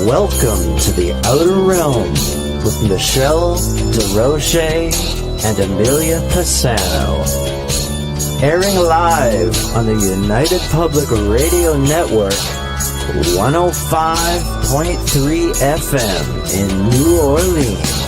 Welcome to the Outer Realm with MicheleDerocher and Amelia Pisano. Airing live on the United Public Radio Network, 105.3 FM in New Orleans.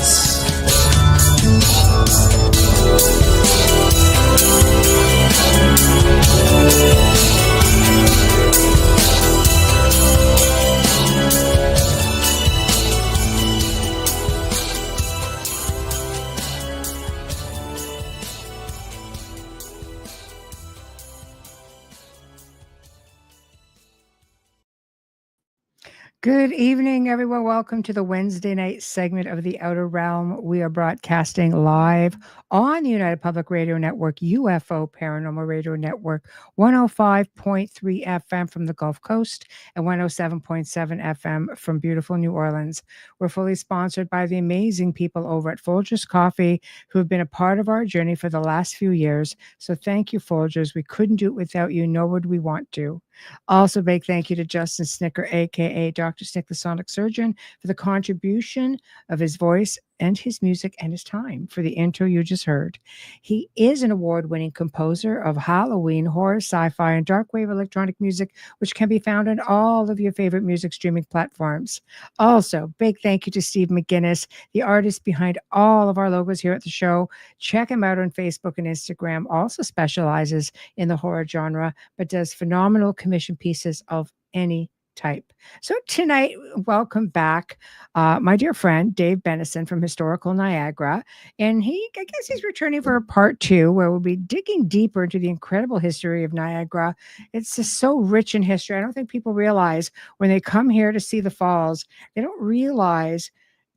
Good evening, everyone. Welcome to the Wednesday night segment of The Outer Realm. We are broadcasting live on the United Public Radio Network, UFO Paranormal Radio Network, 105.3 FM from the Gulf Coast and 107.7 FM from beautiful New Orleans. We're fully sponsored by the amazing people over at Folgers Coffee who have been a part of our journey for the last few years. So thank you, Folgers. We couldn't do it without you, nor would we want to. Also, big thank you to Justin Snicker, aka Dr. Snick, the Sonic Surgeon, for the contribution of his voice and his music and his time for the intro you just heard. He is an award-winning composer of Halloween, horror, sci-fi, and dark wave electronic music, which can be found on all of your favorite music streaming platforms. Also, big thank you to Steve McGinnis, the artist behind all of our logos here at the show. Check him out on Facebook and Instagram. Also specializes in the horror genre, but does phenomenal commission pieces of any type. So tonight, welcome back, my dear friend Dave Bennison from Historical Niagara, and I guess he's returning for a part 2 where we'll be digging deeper into the incredible history of Niagara. It's just so rich in history. I don't think people realize when they come here to see the falls, they don't realize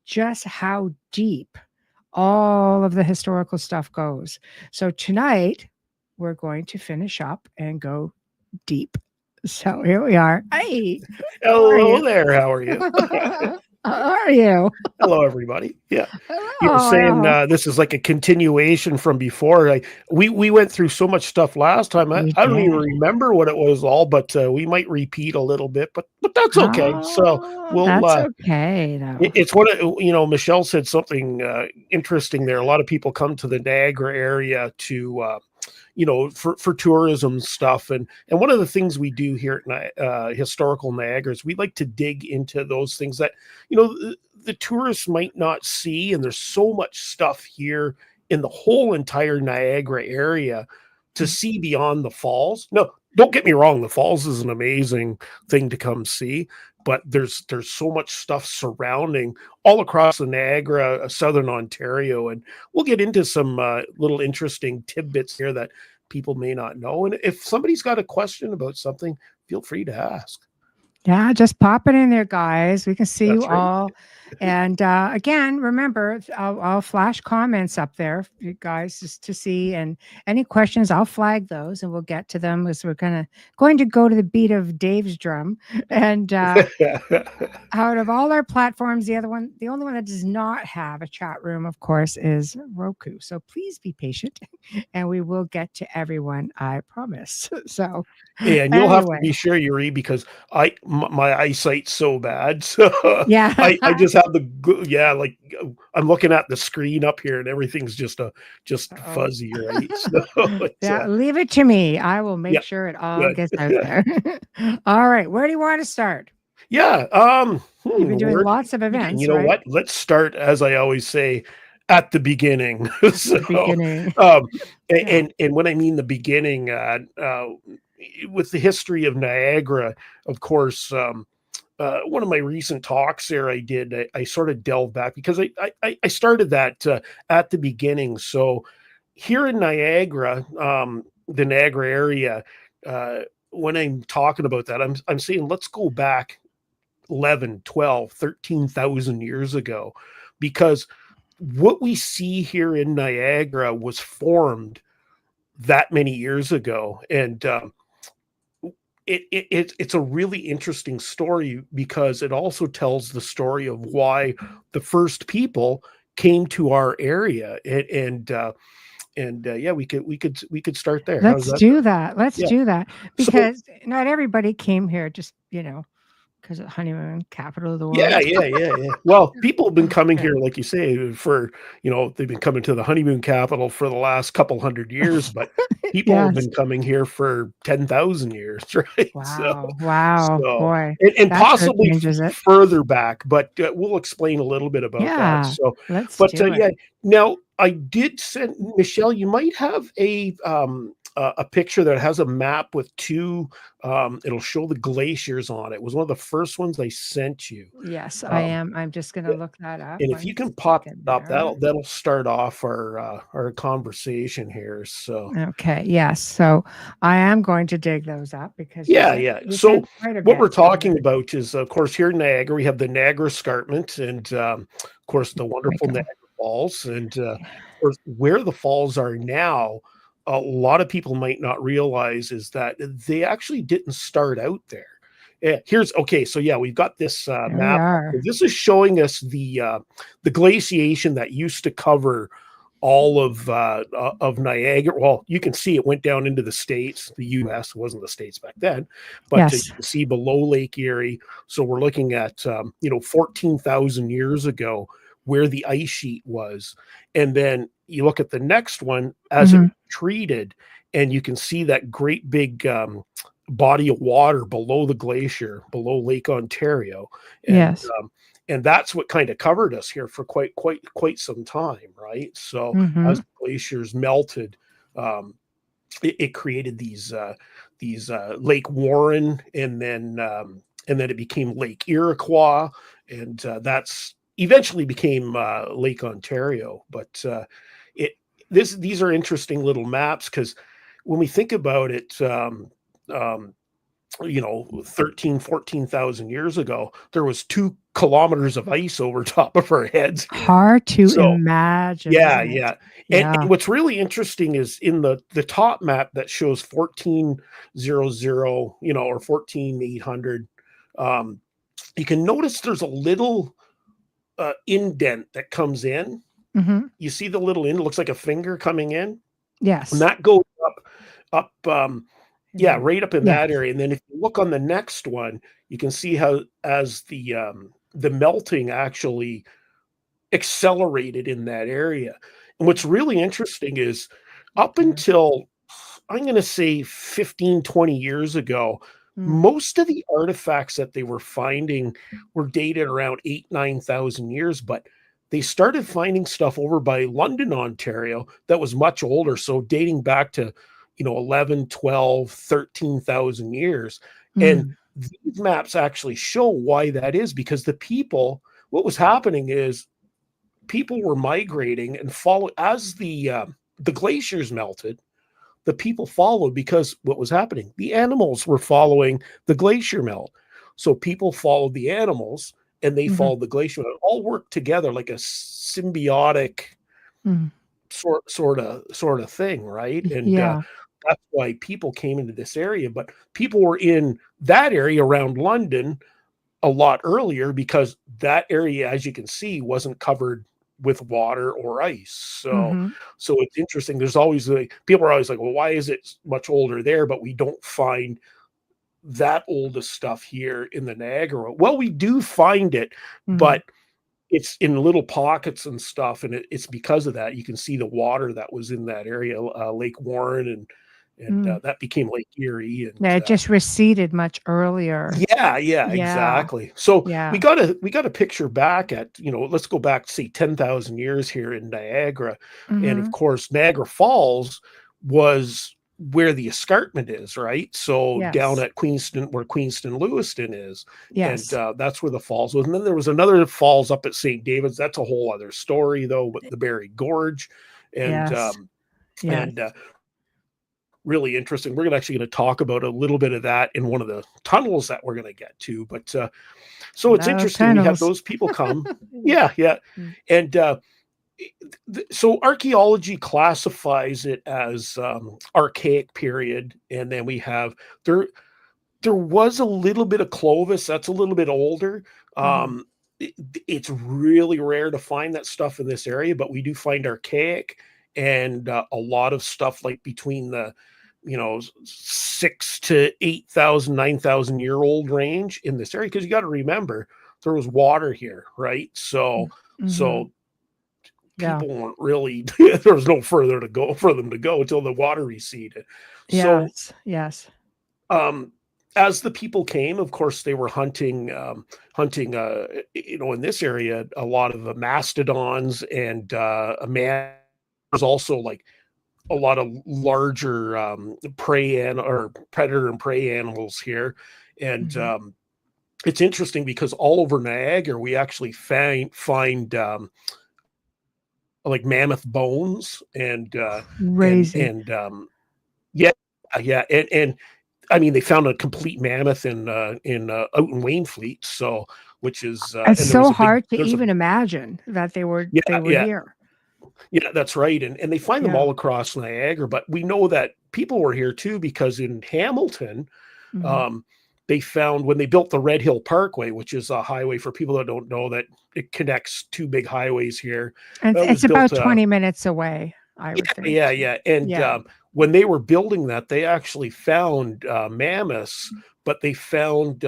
just how deep all of the historical stuff goes. So tonight, we're going to finish up and go deep. So here we are. Hey. Hello there. How are you? How are you? Hello, everybody. Yeah. Hello. You were saying this is like a continuation from before. We went through so much stuff last time. I don't even remember what it was all, but we might repeat a little bit, but that's okay. So that's okay. Though. It's one of, Michelle said something interesting there. A lot of people come to the Niagara area to for tourism stuff. And one of the things we do here at Historical Niagara is we like to dig into those things that, the tourists might not see. And there's so much stuff here in the whole entire Niagara area to see beyond the falls. No, don't get me wrong. The falls is an amazing thing to come see, but there's so much stuff surrounding all across the Niagara, Southern Ontario. And we'll get into some little interesting tidbits here that people may not know. And if somebody's got a question about something, feel free to ask. Yeah, just pop it in there, guys. We can see That's you right. all. And again, remember, I'll flash comments up there for you guys just to see. And any questions, I'll flag those and we'll get to them as we're going to go to the beat of Dave's drum. And out of all our platforms, the only one that does not have a chat room, of course, is Roku. So please be patient and we will get to everyone, I promise. So yeah, and you'll have to be sure, Yuri, because my eyesight's so bad. So yeah, I just have I'm looking at the screen up here and everything's just fuzzy, right? So leave it to me. I will make sure it all gets out there. All right, where do you want to start? Yeah, you've been doing lots of events. You know what? Let's start, as I always say, at the beginning. And when I mean the beginning, with the history of Niagara, of course. One of my recent talks there I did, I sort of delved back because I started that at the beginning. So here in Niagara, the Niagara area, when I'm talking about that, I'm saying let's go back 11, 12, 13,000 years ago, because what we see here in Niagara was formed that many years ago. And it's a really interesting story because it also tells the story of why the first people came to our area. And we could start there. Let's do that. Let's do that, because not everybody came here just because of honeymoon capital of the world. Yeah. Well, people have been coming here, like you say, for, they've been coming to the honeymoon capital for the last couple hundred years, but people have Yes. been coming here for 10,000 years, right? Wow, So, boy, and that sure possibly changes it. further back, but we'll explain a little bit about that. Yeah, So, let's but do it. yeah, now I did send Michelle. You might have a picture that has a map with two. It'll show the glaciers on it. It was one of the first ones I sent you. Yes, I am. I'm just going to look that up. And if you can pop it up, that'll start off our conversation here. So okay, yes. So I am going to dig those up because yeah. So what we're talking about is, of course, here in Niagara we have the Niagara Escarpment, and of course the wonderful Niagara Falls, and of course where the falls are now. A lot of people might not realize is that they actually didn't start out there. Yeah, so yeah, we've got this map. This is showing us the glaciation that used to cover all of Niagara. Well, you can see it went down into the States. The U.S. wasn't the States back then, but you can see below Lake Erie. So we're looking at 14,000 years ago where the ice sheet was, and then you look at the next one as it retreated, and you can see that great big body of water below the glacier, below Lake Ontario. And, and that's what kind of covered us here for quite some time, right? So as the glaciers melted, it created these Lake Warren, and then it became Lake Iroquois, and that's eventually became Lake Ontario. But these are interesting little maps, because when we think about it, 14,000 years ago, there was 2 kilometers of ice over top of our heads. Hard to imagine. Yeah. And what's really interesting is in the top map that shows 1400, or 14,800, you can notice there's a little indent that comes in. You see the little indent, looks like a finger coming in. Yes. And that goes up, right up in that area. And then if you look on the next one, you can see how as the melting actually accelerated in that area. And what's really interesting is up until, I'm going to say 15, 20 years ago, most of the artifacts that they were finding were dated around 9,000 years, but they started finding stuff over by London, Ontario that was much older. So dating back to 11, 12, 13,000 years. And these maps actually show why that is, because what was happening is people were migrating and as the glaciers melted, the people followed, because what was happening? The animals were following the glacier melt. So people followed the animals and they followed the glacier melt. It all worked together like a symbiotic sort of thing, right? And that's why people came into this area. But people were in that area around London a lot earlier, because that area, as you can see, wasn't covered with water or ice. So it's interesting. There's always people are always like, well, why is it much older there, but we don't find that oldest stuff here in the Niagara? Well, we do find it, but it's in little pockets and stuff, and it's because of that. You can see the water that was in that area, Lake Warren, and that became Lake Erie. And it just receded much earlier. Yeah, exactly. So we got a picture back at, let's go back, say 10,000 years here in Niagara. And of course, Niagara Falls was where the escarpment is, right? So down at Queenston, where Queenston Lewiston is. And that's where the falls was. And then there was another falls up at St. David's. That's a whole other story, though, with the Barry Gorge. And really interesting. We're actually going to talk about a little bit of that in one of the tunnels that we're going to get to. But so it's interesting. Tunnels. We have those people come. And so archaeology classifies it as archaic period. And then we have there was a little bit of Clovis. That's a little bit older. It's really rare to find that stuff in this area, but we do find archaic and a lot of stuff like between the 6 to 8,000, 9,000 year old range in this area. Because you got to remember, there was water here, right? So people weren't really, there was no further to go for them to go until the water receded. Yes. As the people came, of course, they were hunting, in this area, a lot of the mastodons and there's also like a lot of larger predator and prey animals here. And it's interesting because all over Niagara, we actually find like mammoth bones and and I mean, they found a complete mammoth out in Wainfleet, so which is it's so hard to even imagine that they were here. Yeah, that's right, and they find them all across Niagara, but we know that people were here too because in Hamilton, they found when they built the Red Hill Parkway, which is a highway for people that don't know that it connects two big highways here. And it's about 20 minutes away, I would think. Yeah. And when they were building that, they actually found mammoths, but they found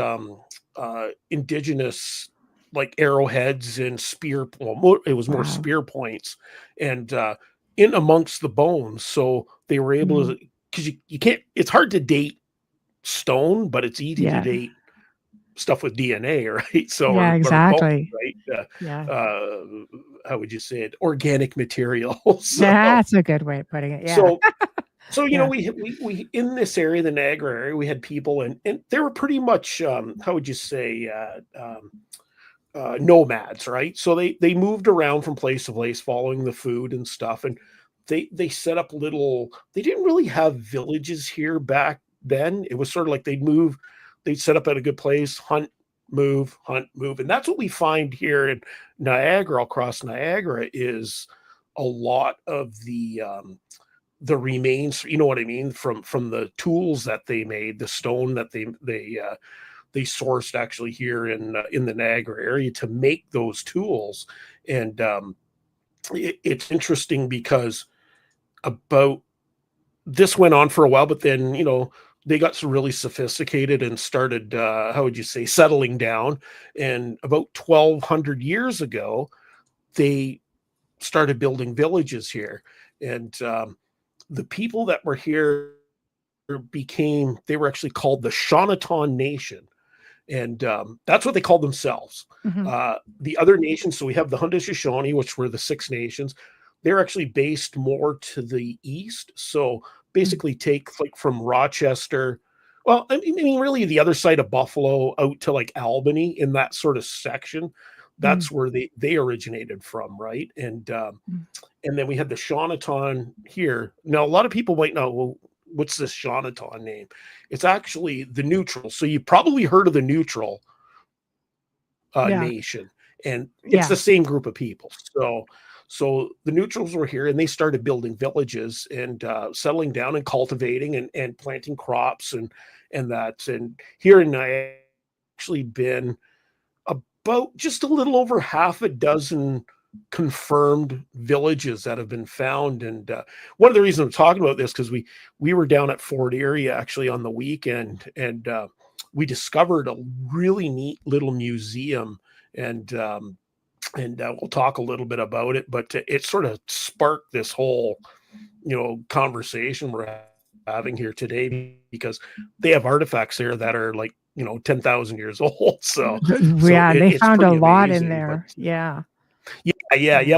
indigenous like arrowheads and it was more spear points and in amongst the bones. So they were able to, because you can't, it's hard to date stone, but it's easy to date stuff with DNA, right? So exactly. Bones, right? How would you say it? Organic material. So, that's a good way of putting it. Yeah. So we in this area, the Niagara area, we had people and they were pretty much how would you say nomads, right? So they moved around from place to place, following the food and stuff, and they set up they didn't really have villages here back then. It was sort of like they'd set up at a good place, hunt, move, and that's what we find here in Niagara. Across Niagara is a lot of the remains, you know what I mean, from the tools that they made, the stone that they sourced actually here in the Niagara area to make those tools. And it's interesting because this went on for a while, but then they got really sophisticated and started how would you say, settling down. And about 1,200 years ago, they started building villages here. And the people that were here they were actually called the Shawneton Nation. And that's what they called themselves. The other nations, so we have the Haudenosaunee, which were the Six Nations. They're actually based more to the east. So basically take like from Rochester, well, I mean, really the other side of Buffalo out to like Albany in that sort of section. That's where they originated from, right? And then we had the Shawneton here. Now, a lot of people might know, well, what's this Shawneton name? It's actually the Neutral. So you probably heard of the Neutral Nation, and it's the same group of people. So the Neutrals were here, and they started building villages and settling down and cultivating and planting crops and that. And here in Niagara, actually been about just a little over half a dozen confirmed villages that have been found. And one of the reasons I'm talking about this, because we were down at Fort Erie actually on the weekend, and we discovered a really neat little museum, and we'll talk a little bit about it, but it sort of sparked this whole conversation we're having here today, because they have artifacts there that are like 10,000 years old. So they found a lot in there. Yeah.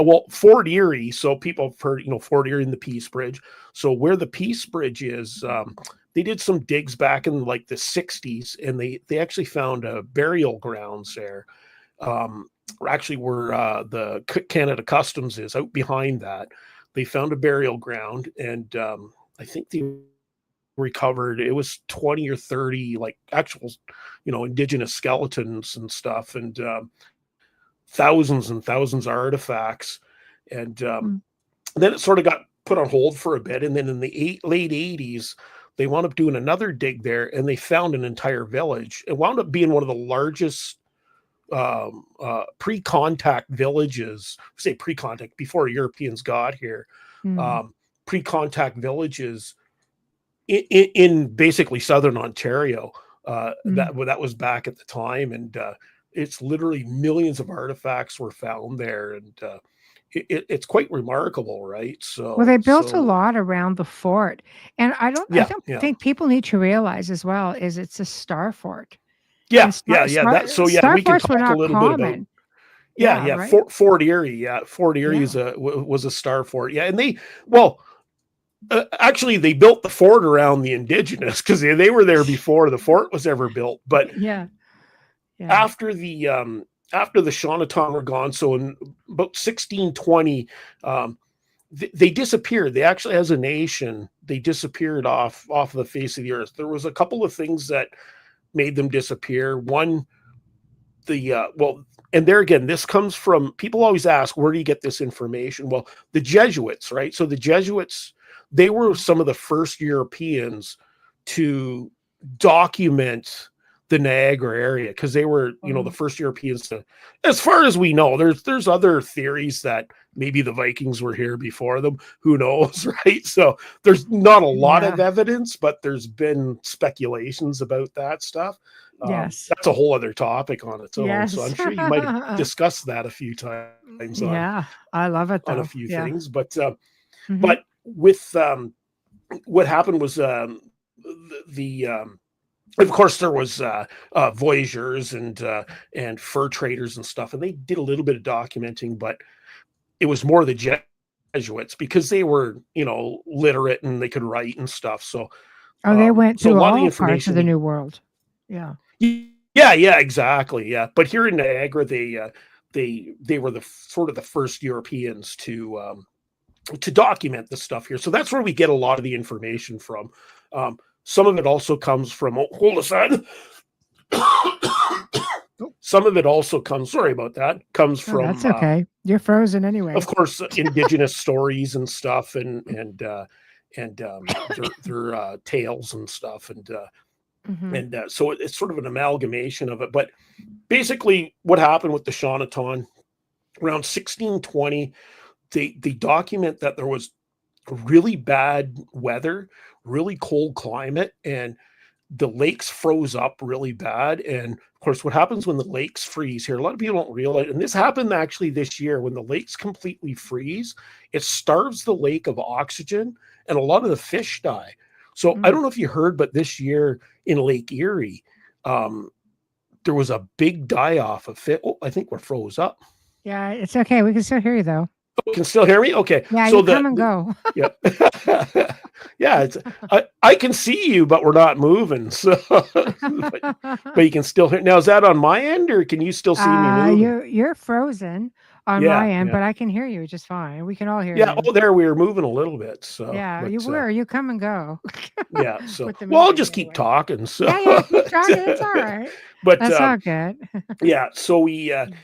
Well, Fort Erie. So people have heard, Fort Erie and the Peace Bridge. So where the Peace Bridge is, they did some digs back in like the 60s, and they actually found burial grounds there. Actually, where the Canada Customs is out behind that, they found a burial ground, and I think they recovered, it was 20 or 30 like actual indigenous skeletons and stuff, and thousands and thousands of artifacts. And then it sort of got put on hold for a bit, and then in the late 80s they wound up doing another dig there, and they found an entire village. It wound up being one of the largest pre-contact villages, say pre-contact, before Europeans got here, pre-contact villages in basically southern Ontario. Mm. That was back at the time, and it's literally millions of artifacts were found there, and it's quite remarkable, right? Well, they built a So lot around the fort, and I yeah, don't yeah, think people need to realize as well is it's a star fort, and yeah, yeah, yeah. Yeah, star we can forts were talk a not little bit about. common. Yeah, Yeah, yeah, right. Fort Erie. Yeah, Fort Erie Yeah. was a star fort. Yeah, and well, actually, they built the fort around the Indigenous because they were there before the fort was ever built. But Yeah. Yeah. after the Shawneton were gone, so in about 1620, they disappeared. They actually, as a nation, they disappeared off the face of the earth. There was a couple of things that made them disappear. One, and there again, this comes from, people always ask, where do you get this information? Well, the Jesuits, right? So the Jesuits, they were some of the first Europeans to document the Niagara area, because they were, the first Europeans to, as far as we know. There's other theories that maybe the Vikings were here before them. Who knows, right? So there's not a lot of evidence, but there's been speculations about that stuff. Yes. That's a whole other topic on its own. Yes. So I'm sure you might have discussed that a few times. Yeah, I love it though. On a few things, but Mm-hmm. but with what happened was of course there was voyageurs and fur traders and stuff, and they did a little bit of documenting, but it was more the Jesuits, because they were literate and they could write and stuff. So they went to a lot all of the information parts of the New World. Yeah. Yeah, exactly. Yeah, but here in Niagara, they were the sort of the first Europeans to document the stuff here. So that's where we get a lot of the information from. Some of it also comes from, hold aside. Some of it also comes, sorry about that, comes from. That's okay. You're frozen anyway. Of course, Indigenous stories and stuff, and their tales and stuff, and so it's sort of an amalgamation of it. But basically, what happened with the Shawneton around 1620, they document that there was really bad weather, really cold climate, and the lakes froze up really bad. And of course, what happens when the lakes freeze here, a lot of people don't realize, and this happened actually this year, when the lakes completely freeze, it starves the lake of oxygen, and a lot of the fish die. So I don't know if you heard, but this year in Lake Erie, there was a big die-off of fish. Oh, I think we're froze up. Yeah, it's okay. We can still hear you though. You can still hear me? Okay. Yeah, so come and go. Yeah. Yeah. I can see you, but we're not moving. So, but you can still hear. Now, is that on my end, or can you still see me moving? You're frozen on my end, but I can hear you just fine. We can all hear you. Oh, there, we were moving a little bit. So yeah, you were. You come and go. Yeah. So I'll just keep talking. So yeah, keep talking. It's all right. But that's all good. Yeah. So we had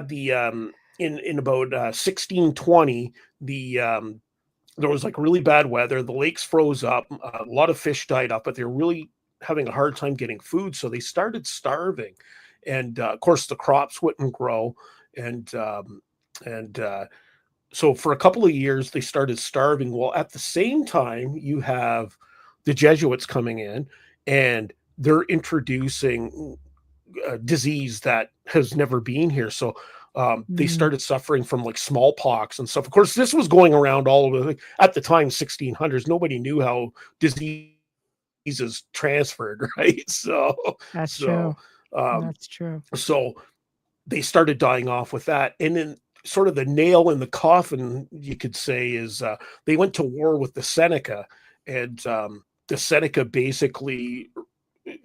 the in about 1620, there was like really bad weather. The lakes froze up. A lot of fish died up, but they were really having a hard time getting food. So they started starving. And of course, the crops wouldn't grow. And so for a couple of years, they started starving. Well, at the same time, you have the Jesuits coming in, and they're introducing a disease that has never been here. So they started suffering from like smallpox and stuff. Of course, this was going around all over at the time, 1600s. Nobody knew how diseases transferred, right? So that's true. That's true. So they started dying off with that. And then sort of the nail in the coffin, you could say, is they went to war with the Seneca, and the Seneca basically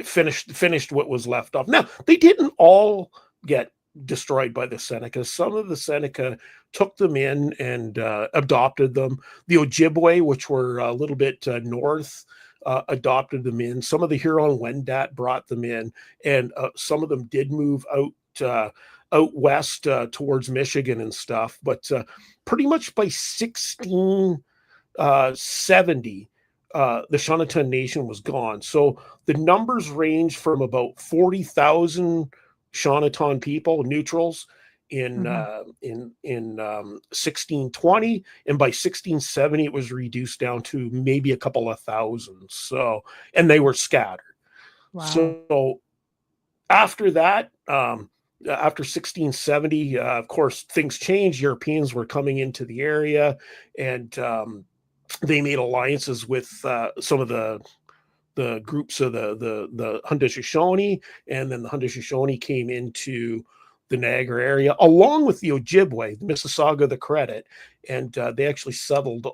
finished what was left off. Now, they didn't all get destroyed by the Seneca. Some of the Seneca took them in and adopted them. The Ojibwe, which were a little bit north, adopted them in. Some of the Huron-Wendat brought them in, and some of them did move out west towards Michigan and stuff. But pretty much by 1670, the Shawneton Nation was gone. So the numbers range from about 40,000 Shawneton people, neutrals, in 1620, and by 1670 it was reduced down to maybe a couple of thousand. So, and they were scattered. Wow. So after that, after 1670, of course, things changed. Europeans were coming into the area, and they made alliances with some of the groups of the Haudenosaunee, and then the Haudenosaunee came into the Niagara area, along with the Ojibwe, the Mississauga, the Credit, and they actually settled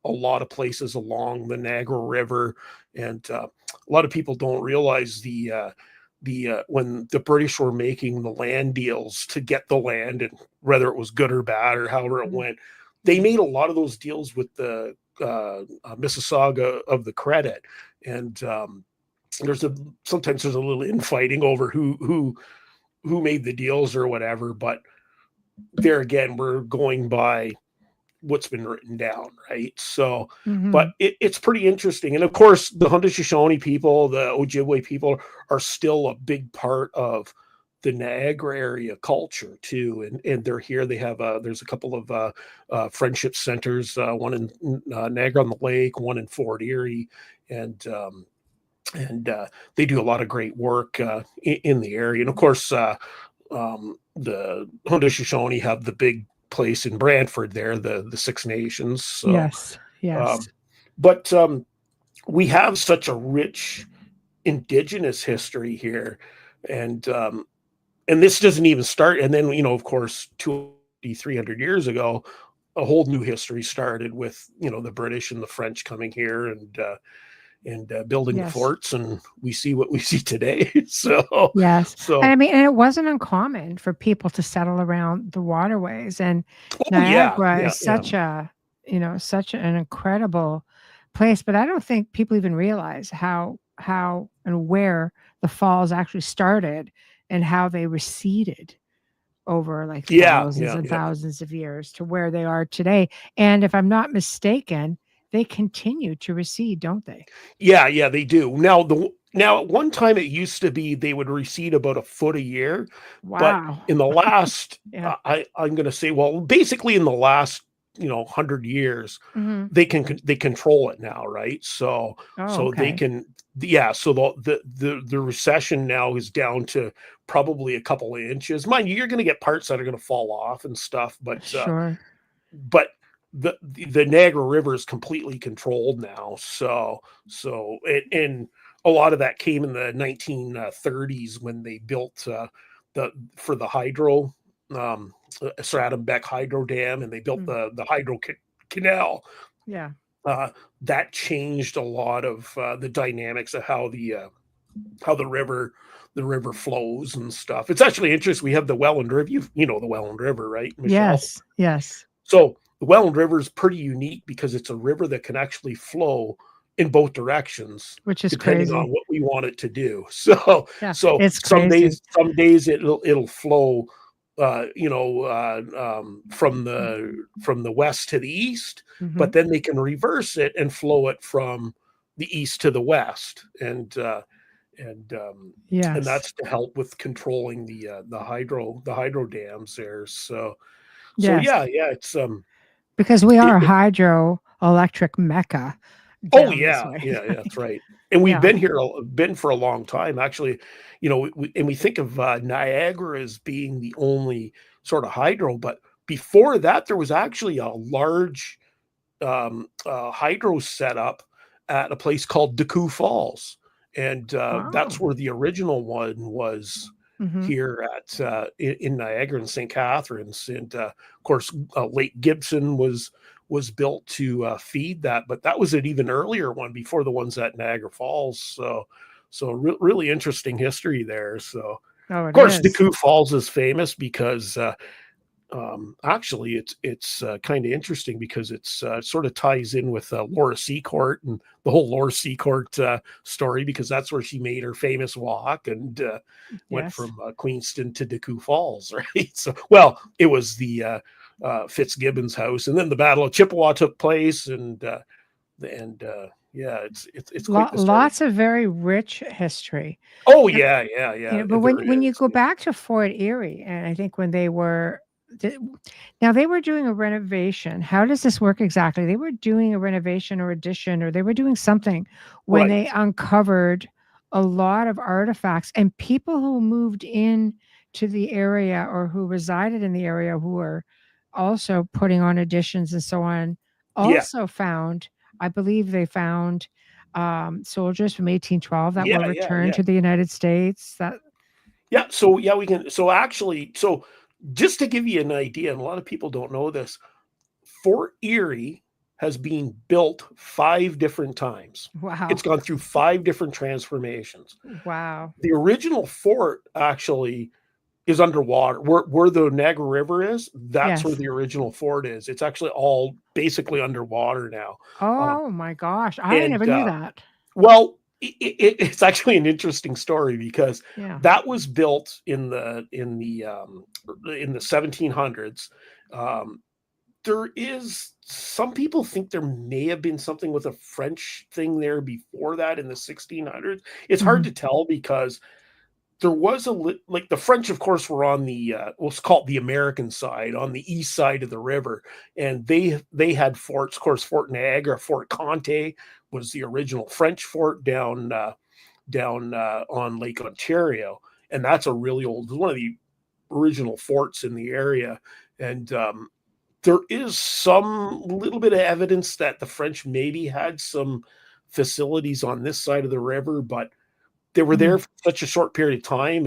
a lot of places along the Niagara River. And a lot of people don't realize when the British were making the land deals to get the land, and whether it was good or bad or however it went, they made a lot of those deals with the Mississauga of the Credit. And sometimes there's a little infighting over who made the deals or whatever, but there again, we're going by what's been written down, right? So, but it's pretty interesting. And of course, the Haudenosaunee people, the Ojibwe people are still a big part of the Niagara area culture too. And they're here. They have there's a couple of friendship centers, one in Niagara on the Lake, one in Fort Erie, and they do a lot of great work in the area. And of course, the Haudenosaunee have the big place in Brantford there, the Six Nations. So, yes. But we have such a rich Indigenous history here, and this doesn't even start. And then, of course, 200-300 years ago, a whole new history started with, the British and the French coming here and building the forts, and we see what we see today. So, and I mean, and it wasn't uncommon for people to settle around the waterways, and Niagara is such an incredible place. But I don't think people even realize how and where the falls actually started and how they receded over like thousands and thousands of years to where they are today. And if I'm not mistaken, they continue to recede, don't they? Yeah, they do. Now at one time it used to be they would recede about a foot a year. Wow. But in the last, I'm going to say, well, basically in the last 100 years, they control it now, right? So they can, so the recession now is down to probably a couple of inches. Mind you, you're going to get parts that are going to fall off and stuff, but but the Niagara River is completely controlled now. So and a lot of that came in the 1930s when they built for the hydro. Sir Adam Beck Hydro Dam, and they built the hydro canal. That changed a lot of the dynamics of how the river flows and stuff. It's actually interesting. We have the Welland River. You know the Welland River, right, Michelle? Yes. So the Welland River is pretty unique because it's a river that can actually flow in both directions, which is depending crazy on what we want it to do. So it's some crazy. days it'll flow from the west to the east, but then they can reverse it and flow it from the east to the west, and that's to help with controlling the hydro dams there. So it's because we are a hydroelectric mecca. That's right. And we've been for a long time, actually. We think of Niagara as being the only sort of hydro, but before that, there was actually a large hydro setup at a place called Decoux Falls, and that's where the original one was. Here at in Niagara and St. Catharines, and of course Lake Gibson was built to feed that, but that was an even earlier one before the ones at Niagara Falls. So really interesting history there. So of course Decoux Falls is famous because actually it's kind of interesting because it's sort of ties in with Laura Secord and the whole Laura Secord story, because that's where she made her famous walk and went from Queenston to Decoux Falls, right? So, well, it was the Fitzgibbon's house, and then the Battle of Chippewa took place, and it's quite the story. Lots of very rich history. Oh yeah. But when you go back to Fort Erie, and I think when they were Now they were doing a renovation. How does this work exactly? They were doing a renovation or addition, or they were doing something when Right. they uncovered a lot of artifacts, and people who moved in to the area or who resided in the area who were also putting on additions and so on Yeah. also found, I believe they found soldiers from 1812 that were Yeah. Yeah. returned Yeah. to the United States. Yeah. So yeah, we can. So actually, so just to give you an idea, and a lot of people don't know this, Fort Erie has been built 5 different times. It's Wow. gone through 5 different transformations. Wow. The original fort actually is underwater. Where the Niagara River is, that's where Yes. the original fort is. It's actually all basically underwater now. Um, Oh my gosh, I never and knew that. well, it's actually an interesting story because Yeah. that was built in the 1700s. Um, there is some people think there may have been something with a French thing there before that in the 1600s. It's hard Mhm. to tell because there was like the French, of course, were on the let's call it the American side, on the east side of the river, and they had forts. Of course, Fort Niagara, Fort Conte was the original French fort down on Lake Ontario, and that's a really old, one of the original forts in the area, and there is some little bit of evidence that the French maybe had some facilities on this side of the river, but they were there Mhm. for such a short period of time.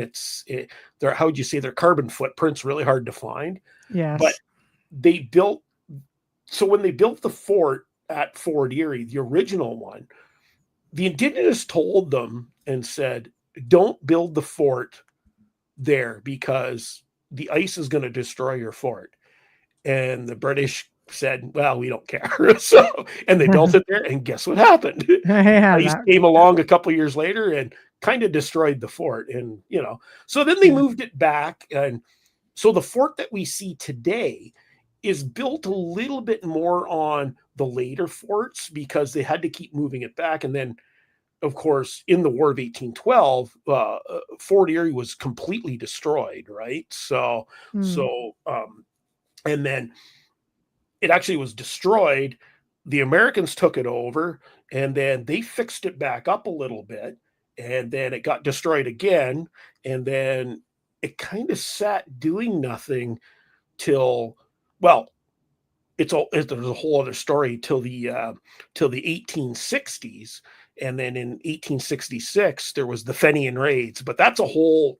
Their, how would you say, their carbon footprint's really hard to find. But Yes. they built, so when they built the fort at Fort Erie, the original one, the Indigenous told them and said, don't build the fort there because the ice is going to destroy your fort. And the British said, well, we don't care. So, and they built it there. And guess what happened? Yeah, Ice that came along a couple of years later and kind of destroyed the fort. And, so then they yeah. moved it back. And so the fort that we see today is built a little bit more on the later forts because they had to keep moving it back. And then, of course, in the War of 1812, Fort Erie was completely destroyed, right? Mm. And then it actually was destroyed. The Americans took it over and then they fixed it back up a little bit. And then it got destroyed again. And then it kind of sat doing nothing till, well, there's a whole other story till the 1860s, and then in 1866 there was the Fenian raids. But that's a whole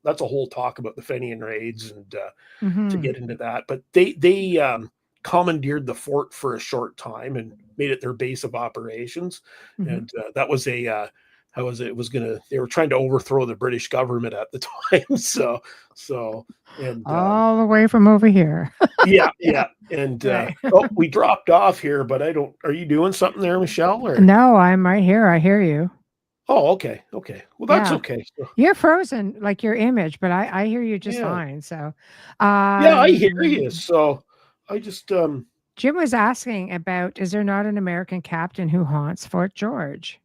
talk about the Fenian raids and to Mhm. get into that. But they commandeered the fort for a short time and made it their base of operations, Mhm. and that was a how was it? It was gonna. They were trying to overthrow the British government at the time. So and All the way from over here. yeah, Yeah. yeah. And Right. oh, we dropped off here, but I don't. Are you doing something there, Michelle? Or No, I'm right here. I hear you. oh, okay, okay. Well, that's Yeah. okay. So, You're frozen like your image, but I hear you just yeah, fine. So, yeah. I hear you. um, So I just Jim was asking about, is there not an American captain who haunts Fort George?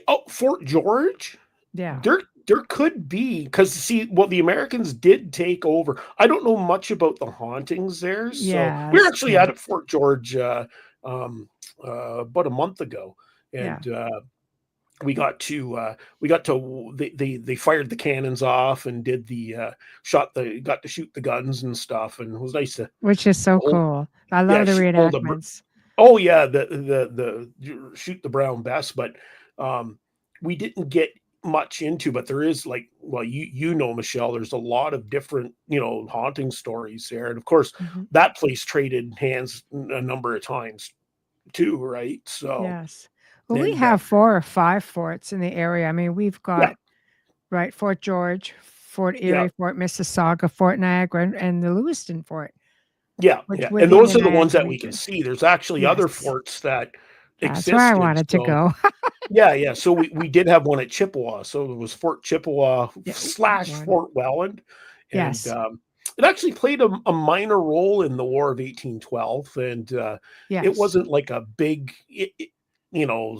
oh, Fort George. Yeah. There could be, because see, well, the Americans did take over. I don't know much about the hauntings there, so we were Yes. actually Yeah. out at Fort George um, about a month ago, Yeah. and they fired the cannons off and did the got to shoot the guns and stuff, and it was nice to Which is so hold, cool. I yeah, love the hold a reenactments. oh yeah, the shoot the brown bess, but we didn't get much into, but there is, like, well, Michelle, there's a lot of different, haunting stories there. And of course, Mhm. that place traded hands a number of times too, right? So, Yes. Well, we and have 4 or 5 forts in the area. I mean, we've yeah, got, right, Fort George, Fort yeah, Erie, Fort Mississauga, Fort Niagara, and the Lewiston Fort, yeah, which yeah. And within the those are the ones Niagara that we can region. see. There's actually other Yes. forts that That's where I existed. wanted to So go. yeah, yeah. So we did have one at Chippewa. So it was Fort Chippewa Yeah. slash One. Fort Welland. And Yes. it actually played a minor role in the War of 1812. And it Yes. wasn't like a big,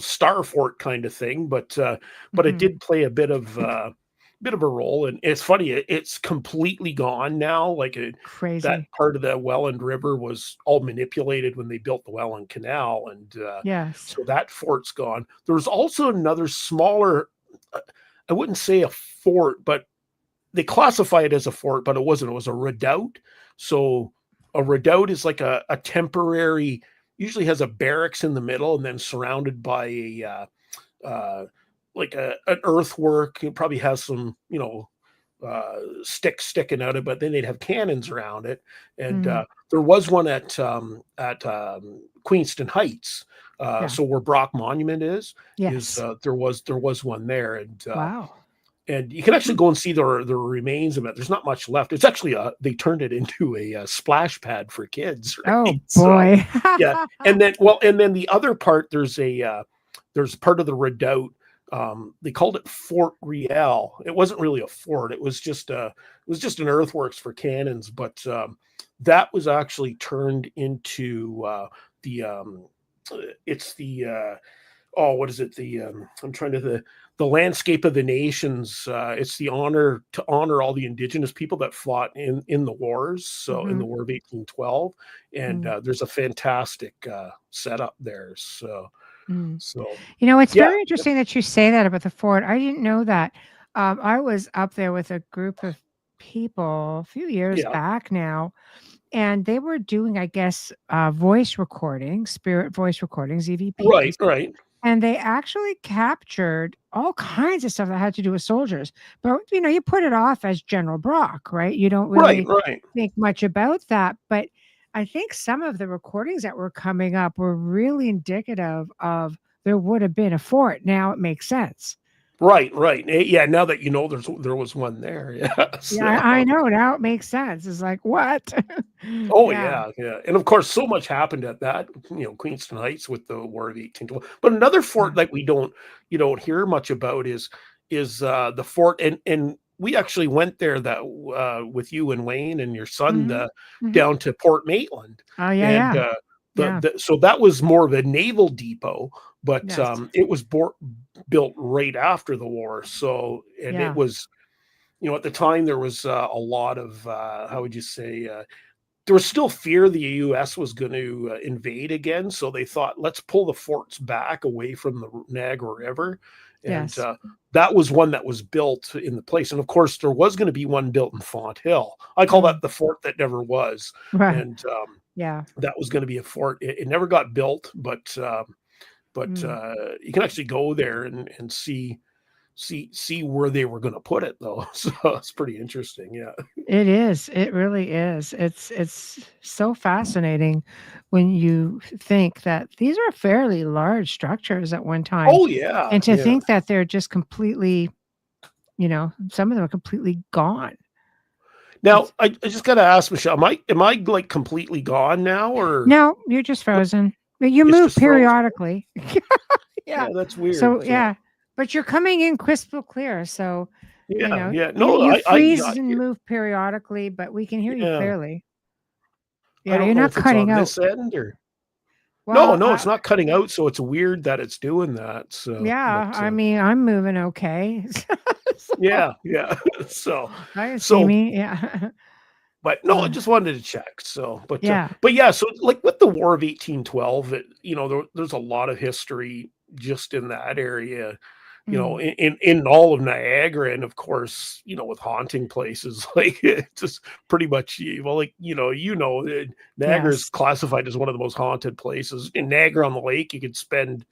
star fort kind of thing, but it Mhm. did play a bit of bit of a role. And it's funny, it's completely gone now. Like that Crazy. part of the Welland River was all manipulated when they built the Welland Canal, and Yes. so that fort's gone. There was also another smaller, I wouldn't say a fort, but they classify it as a fort, but it wasn't. It was a redoubt. So a redoubt is like a temporary, usually has a barracks in the middle and then surrounded by like an earthwork. It probably has some, sticks sticking out of it, but then they'd have cannons around it. And there was one at Queenston Heights. So where Brock Monument is there was one there. And wow. And you can actually go and see the remains of it. There's not much left. It's actually they turned it into a splash pad for kids. Right? Oh boy. So, yeah. And then the other part, there's part of the redoubt. They called it Fort Riel. It wasn't really a fort. It was just an earthworks for cannons. But that was actually turned into what is it? I'm trying to the landscape of the nations. It's to honor all the Indigenous people that fought in the wars. So in the War of 1812, and there's a fantastic setup there. So it's very interesting that you say that about the fort. I didn't know that. I was up there with a group of people a few years back now, and they were doing, I guess, voice recordings, spirit voice recordings, EVPs. Right. And they actually captured all kinds of stuff that had to do with soldiers. But, you put it off as General Brock, right? You don't really think much about that. But I think some of the recordings that were coming up were really indicative of there would have been a fort. Now it makes sense. Right. Yeah, now that there was one there. Yeah. So. Yeah, I know. Now it makes sense. It's like, what? Oh, yeah. And of course, so much happened at that, Queenston Heights with the War of 1812. But another fort that you don't hear much about is the fort. And we actually went there with you and Wayne and your son down to Port Maitland. Oh, yeah. So that was more of a naval depot, but it was built right after the war. So, it was, at the time there was a lot of, how would you say, there was still fear the U.S. was going to invade again. So they thought, let's pull the forts back away from the Niagara River. And that was one that was built in the place. And of course, there was going to be one built in Font Hill. I call that the fort that never was. Right. And that was going to be a fort. It never got built, but you can actually go there and see where they were going to put it, though. So it's pretty interesting. Yeah, it is. It really is. It's so fascinating when you think that these are fairly large structures at one time. Oh yeah, and to think that they're just completely, some of them are completely gone. Now, I just got to ask, Michelle, am I like completely gone now, or no? You're just frozen. You move periodically. Yeah, that's weird. So but you're coming in crystal clear. So No, you freeze and move periodically, but we can hear you clearly. Yeah, you're not cutting out. This end or... No, it's not cutting out. So it's weird that it's doing that. So I mean, I'm moving okay. Yeah. So see me. Yeah. But no, I just wanted to check. So, but so like with the War of 1812, there's a lot of history just in that area, in all of Niagara, and of course, with haunting places, like it's just pretty much Niagara is classified as one of the most haunted places. In Niagara on the Lake, you could spend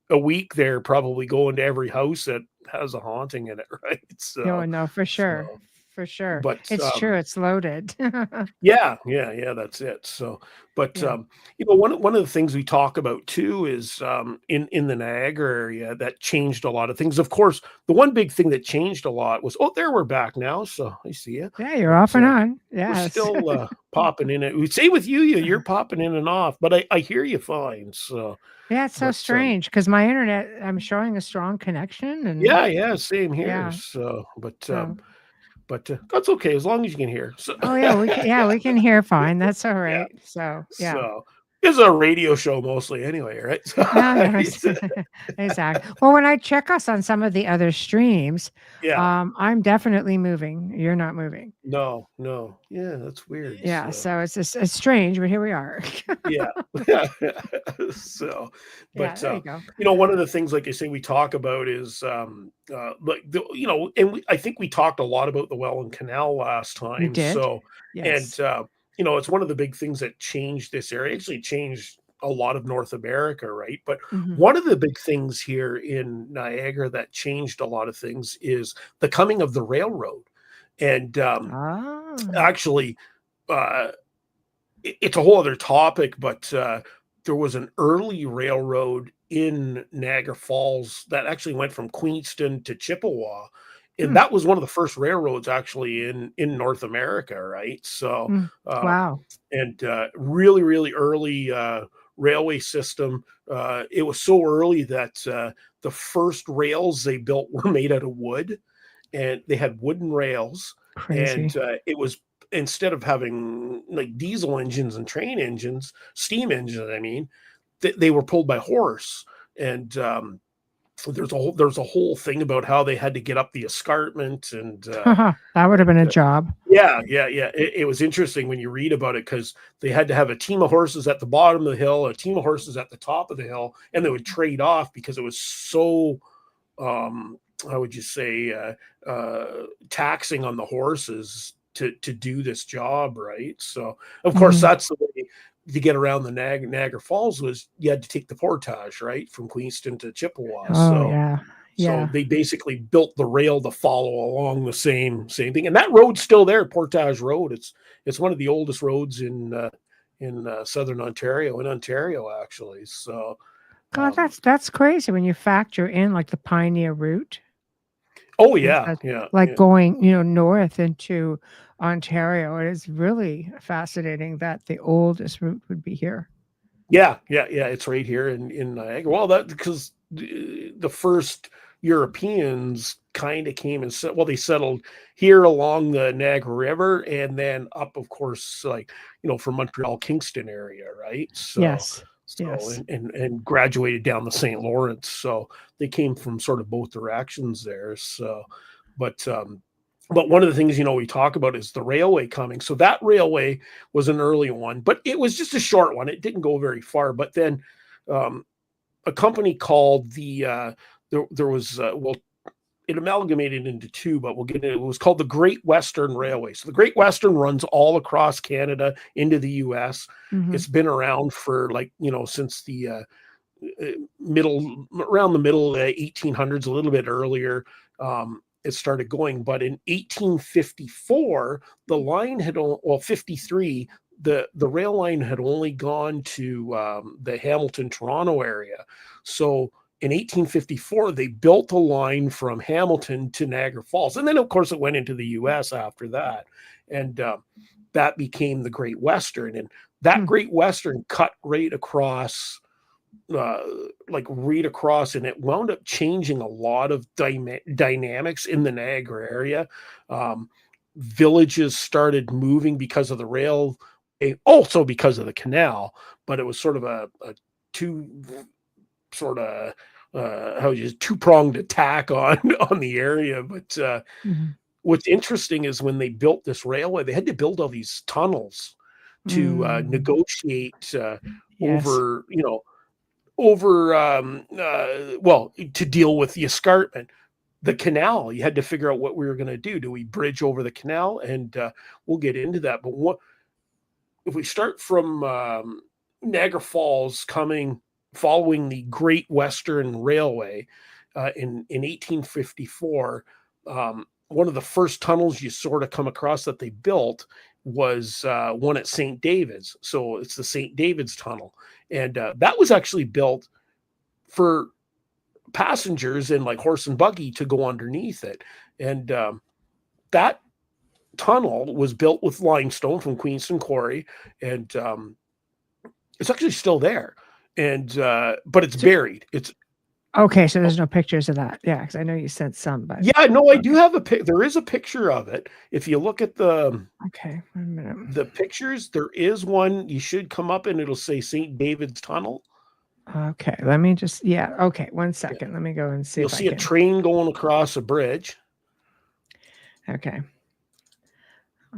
a week there, probably going to every house that has a haunting in it, right? So, no, for sure. For sure. But it's true. It's loaded. Yeah. That's it. So, but, one of the things we talk about too is in the Niagara area that changed a lot of things. Of course, the one big thing that changed a lot was, there we're back now. So I see you. Yeah, you're off and on. Yeah. We're still popping in it. We say with you're popping in and off, but I hear you fine. So yeah, it's so strange because my internet, I'm showing a strong connection. And same here. Yeah. So, but that's okay as long as you can hear. So. Oh yeah, we can hear fine. That's all right. So yeah. It's a radio show mostly anyway, right? So, No, no, exactly. Well, when I check us on some of the other streams, yeah. I'm definitely moving. You're not moving. No, no. Yeah, that's weird. Yeah, So, so it's just it's strange, but here we are. yeah. So, Yeah, but there you go. one of the things, like I say, we talk about is like and I think we talked a lot about the Welland Canal last We time. did. So, and Yes. it's one of the big things that changed this area. Actually, changed a lot of North America, right? But Mhm. one of the big things here in Niagara that changed a lot of things is the coming of the railroad, and Ah. actually. Uh, it's a whole other topic, but there was an early railroad in Niagara Falls that actually went from Queenston to Chippewa, and Hmm. that was one of the first railroads actually in North America, right? So, Mm. Wow. and really, really early railway system. It was so early that the first rails they built were made out of wood, and they had wooden rails, and Crazy. it was instead of having like diesel engines and train engines, steam engines, I mean, they were pulled by horse. And there's a whole thing about how they had to get up the escarpment, and That would have been a job. yeah. It was interesting when you read about it because they had to have a team of horses at the bottom of the hill, a team of horses at the top of the hill, and they would trade off because it was so how would you say taxing on the horses to do this job, right? So of course Mhm. that's the way to get around the Niagara Falls was you had to take the portage, right, from Queenston to Chippewa. Oh, So yeah. Yeah. they basically built the rail to follow along the same thing, and that road's still there, Portage Road. It's one of the oldest roads in southern Ontario, actually. So God, um, that's crazy when you factor in like the pioneer route. oh Is yeah, that yeah, like yeah. going, north into Ontario? It is really fascinating that the oldest route would be here. Yeah. It's right here in Niagara. Well, that because the first Europeans kind of came and they settled here along the Niagara River, and then up, of course, like from Montreal, Kingston area, right? So, Yes. so Yes. and graduated down the St. Lawrence. So they came from sort of both directions there. So, but one of the things we talk about is the railway coming. So that railway was an early one, but it was just a short one. It didn't go very far. But then a company called there was it amalgamated into two, but we'll get into it. It was called the Great Western Railway. So the Great Western runs all across Canada into the U.S. Hmm. It's been around for since the around the middle 1800s, a little bit earlier. It started going, but in 1854, the line had 53. The rail line had only gone to the Hamilton, Toronto area. So in 1854, they built a line from Hamilton to Niagara Falls, and then of course it went into the U.S. after that, and that became the Great Western, and that Great Western cut right across right across, and it wound up changing a lot of dynamics in the Niagara area. Villages started moving because of the rail, also because of the canal, but it was sort of a two sort of two-pronged attack on on the area. But Hmm. what's interesting is when they built this railway, they had to build all these tunnels to Mm. negotiate Yes. over over to deal with the escarpment. The canal, you had to figure out what we were going to do. Do we bridge over the canal? And we'll get into that. But what if we start from Niagara Falls, following the Great Western Railway in 1854? One of the first tunnels you sort of come across that they built was one at St. David's. So it's the St. David's Tunnel, and that was actually built for passengers and like horse and buggy to go underneath it. And that tunnel was built with limestone from Queenston Quarry, and it's actually still there. And but it's So, buried. It's Okay, so there's no pictures of that. Yeah, because I know you sent some, but Yeah, no, I do have a pic. There is a picture of it. If you look at okay, 1 minute. the pictures, there is one. You should come up and it'll say St. David's Tunnel. Okay, let me just okay, 1 Yeah. second. Let me go and see You'll if see I a can. train going across a bridge. Okay.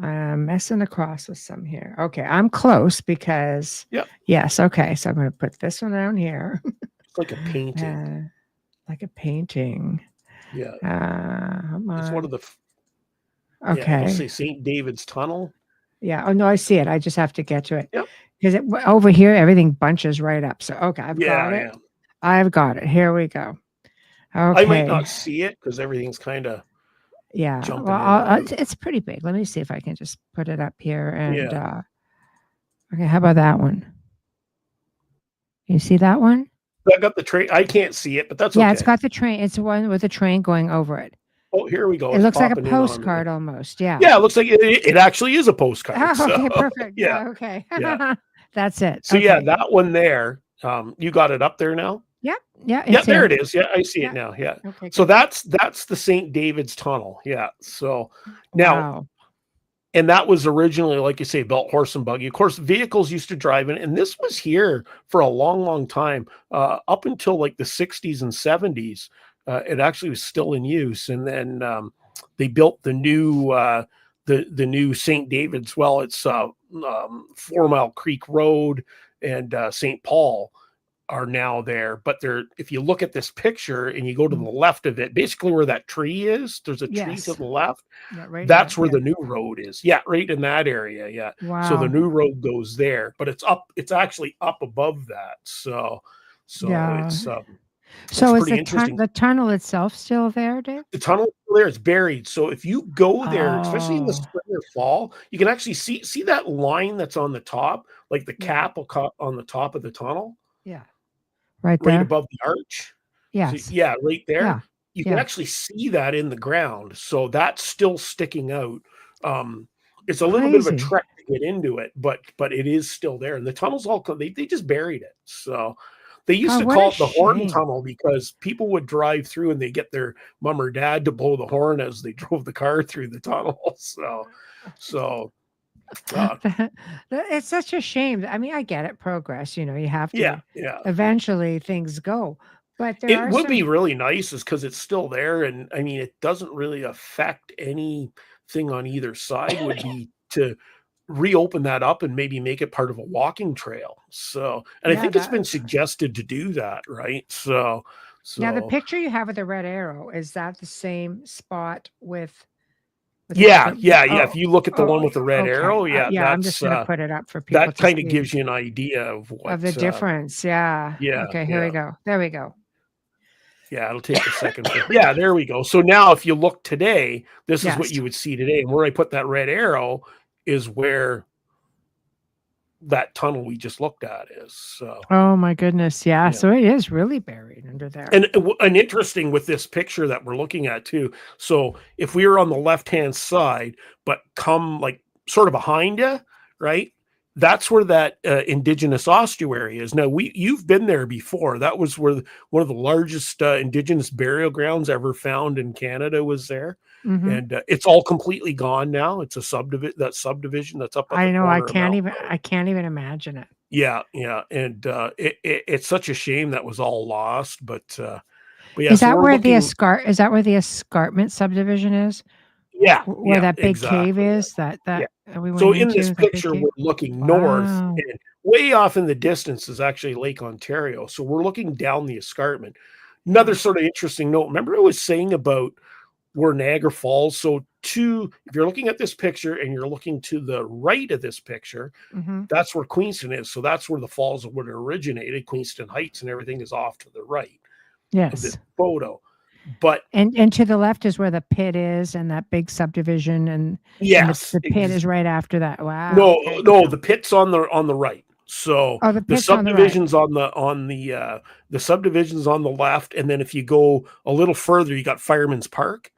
I'm messing across with some here. Okay, I'm close because Yep. yes, okay. So I'm going to put this one down here. It's like a painting. Like a painting. Yeah. Come It's one on. of the yeah, it'll Okay. say St. David's Tunnel. Yeah. Oh no, I see it. I just have to get to it. Yep. Because over here everything bunches right up. So okay, I've got it. Yeah. I've got it. Here we go. Okay. I might not see it because everything's kind of jumping in and out. It's pretty big. Let me see if I can just put it up here and Yeah. okay, how about that one? You see that one? I got the train. I can't see it, but that's Yeah, okay. it's got the train. It's the one with the train going over it. Oh, here we go. It looks like a postcard almost. Yeah. Yeah, it looks like it actually is a postcard. Oh, okay, So, perfect. yeah. Yeah, okay. Yeah. That's it. So okay. yeah, that one there. You got it up there now? Yep. Yeah. Yeah, It's there here. it is. Yeah, I see it now. Yeah. Okay. So good. that's the St. David's Tunnel. Yeah. So now, Wow. and that was originally, like you say, built horse and buggy. Of course, vehicles used to drive in, and this was here for a long, long time, up until like the 60s and 70s. It actually was still in use, and then they built the new the new St. David's. Well, it's 4 Mile Creek Road and St. Paul are now there, but if you look at this picture and you go to the left of it, basically where that tree is, there's a tree to the left. Yeah, right. That's where the new road is. Yeah, right in that area. Yeah. Wow. So the new road goes there, but it's actually up above that. So Yeah. it's so is pretty interesting. the tunnel itself still there, Dave? The tunnel there is buried. So if you go there, especially in the spring or fall, you can actually see that line that's on the top, like the cap on the top of the tunnel. Yeah. Right above the arch. Yes. So, yeah, right there. Yeah. You can actually see that in the ground. So that's still sticking out. It's a little bit of a trek to get into it, but it is still there. And the tunnel's they just buried it. So they used to call it the Horn Tunnel because people would drive through and they get their mom or dad to blow the horn as they drove the car through the tunnel. So it's such a shame. I mean, I get it, progress, you have to eventually things go, but it would be really nice is because it's still there, and I mean it doesn't really affect anything on either side. Would be to reopen that up and maybe make it part of a walking trail. So I think it's been suggested to do that, right? So now the picture you have with the red arrow, is that the same spot with yeah. If you look at the one with the red arrow, I'm just gonna put it up for people. That kind of gives you an idea of the difference. Yeah. Okay, here we go. There we go. Yeah, it'll take a second. Yeah, there we go. So now if you look today, this is what you would see today. And where I put that red arrow is where that tunnel we just looked at is. So oh my goodness. Yeah. So it is really buried under there. And interesting with this picture that we're looking at too. So if we were on the left-hand side, but come like sort of behind you, right? That's where that indigenous ossuary is. Now you've been there before. That was where one of the largest indigenous burial grounds ever found in Canada was there. Mm-hmm. And it's all completely gone now. It's a subdivision that's up. I know. I can't even imagine it. Yeah. And it's such a shame that was all lost. But yeah. Is that where the escarpment subdivision is? Yeah. Where that big cave is? That we went so in this picture, we're looking north, and way off in the distance is actually Lake Ontario. So we're looking down the escarpment. Another sort of interesting note. Remember I was saying about where Niagara Falls. So if you're looking at this picture and you're looking to the right of this picture, that's where Queenston is. So that's where the falls would have originated. Queenston Heights and everything is off to the right. Yes. Of this photo. But and to the left is where the pit is, and that big subdivision, and the pit is right after that. Wow. No, the pit's on the right. So the subdivision's on the subdivision's on the left, and then if you go a little further, you got Fireman's Park.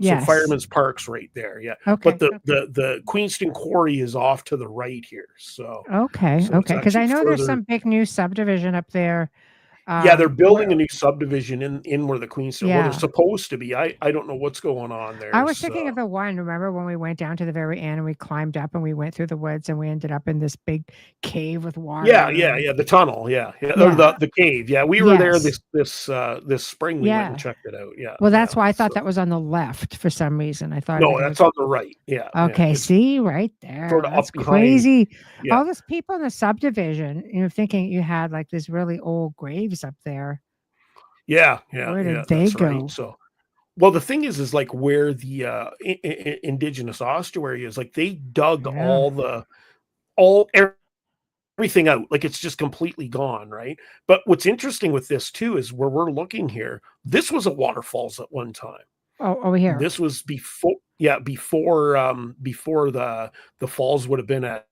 Yes. So Fireman's Park's right there. Yeah. Okay. But the Queenston Quarry is off to the right here. So okay. Because I know there's some big new subdivision up there. Yeah, they're building a new subdivision in where the Queens are. Well, they're Yeah. supposed to be. I don't know what's going on there. I was thinking of the one, remember when we went down to the very end and we climbed up and we went through the woods and we ended up in this big cave with water. Yeah. The tunnel. Yeah. Or the cave. Yeah, we were there this spring. We went and checked it out. Yeah. Well, that's why I thought that was on the left for some reason. I thought no, that's on the right. Yeah. Okay, yeah, see right there. Sort of That's up behind. crazy. Yeah. All those people in the subdivision, thinking you had like these really old graves up there. Yeah. Where did they go? Right. So, well, the thing is like where the indigenous ossuary is, like they dug everything out, like it's just completely gone, right? But what's interesting with this too is where we're looking here, this was a waterfalls at one time. Oh, over here. This was before the falls would have been at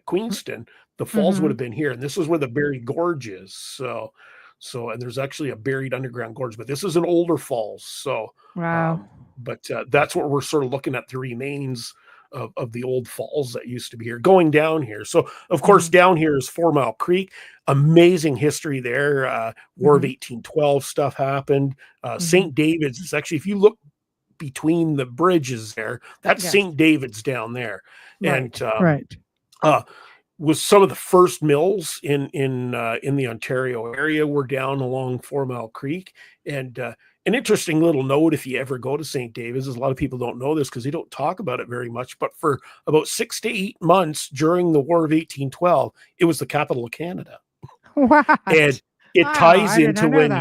Queenston. The falls would have been here, and this is where the buried gorge is. So, and there's actually a buried underground gorge, but this is an older falls. So, wow. But that's what we're sort of looking at, the remains of the old falls that used to be here, going down here. So, of course, down here is 4 Mile Creek. Amazing history there. War of 1812 stuff happened. St. David's is actually, if you look between the bridges there, that's St. David's down there. Right. And was some of the first mills in the Ontario area were down along 4 Mile Creek. And an interesting little note, if you ever go to St. David's, is a lot of people don't know this because they don't talk about it very much, but for about 6 to 8 months during the War of 1812, it was the capital of Canada. What? And it ties into when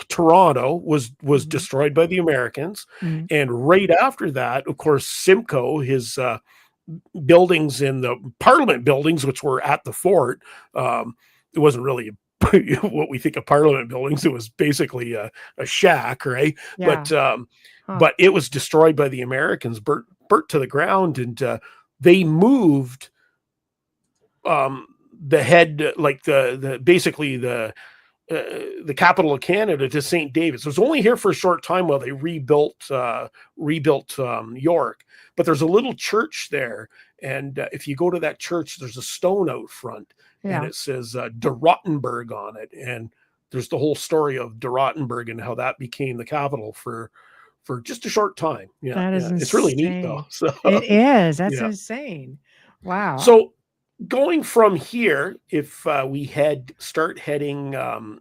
Toronto was destroyed by the Americans. And right after that, of course, Simcoe, his buildings in the Parliament buildings, which were at the fort, it wasn't really what we think of Parliament buildings. It was basically a shack, right? Yeah. But it was destroyed by the Americans, burnt to the ground, and they moved the head, like basically the capital of Canada, to St. David's. It was only here for a short time while they rebuilt York. But there's a little church there, and if you go to that church, there's a stone out front, and it says De Rottenburg on it, and there's the whole story of De Rottenburg and how that became the capital for just a short time. Yeah, that is it's really neat though. So it is. That's insane. Wow. So going from here, if we start heading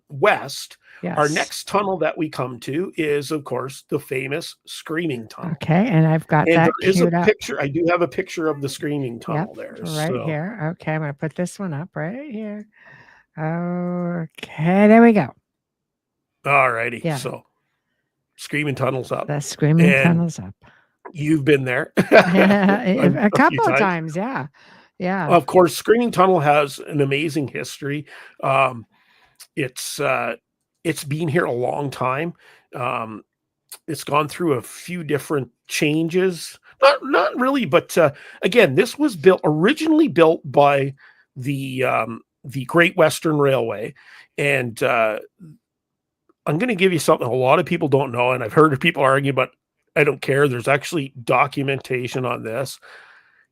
west, our next tunnel that we come to is, of course, the famous Screaming Tunnel. Okay, and I've got that queued up. Picture. I do have a picture of the Screaming Tunnel there. Right here. Okay, I'm going to put this one up right here. Okay, there we go. All righty. Yeah. So, Screaming Tunnel's up. The Screaming Tunnel's up. You've been there. a couple of times, yeah. Yeah. Of course, Screaming Tunnel has an amazing history. It's been here a long time. It's gone through a few different changes. Not really, but again, this was originally built by the Great Western Railway, and I'm going to give you something a lot of people don't know, and I've heard people argue, but I don't care. There's actually documentation on this.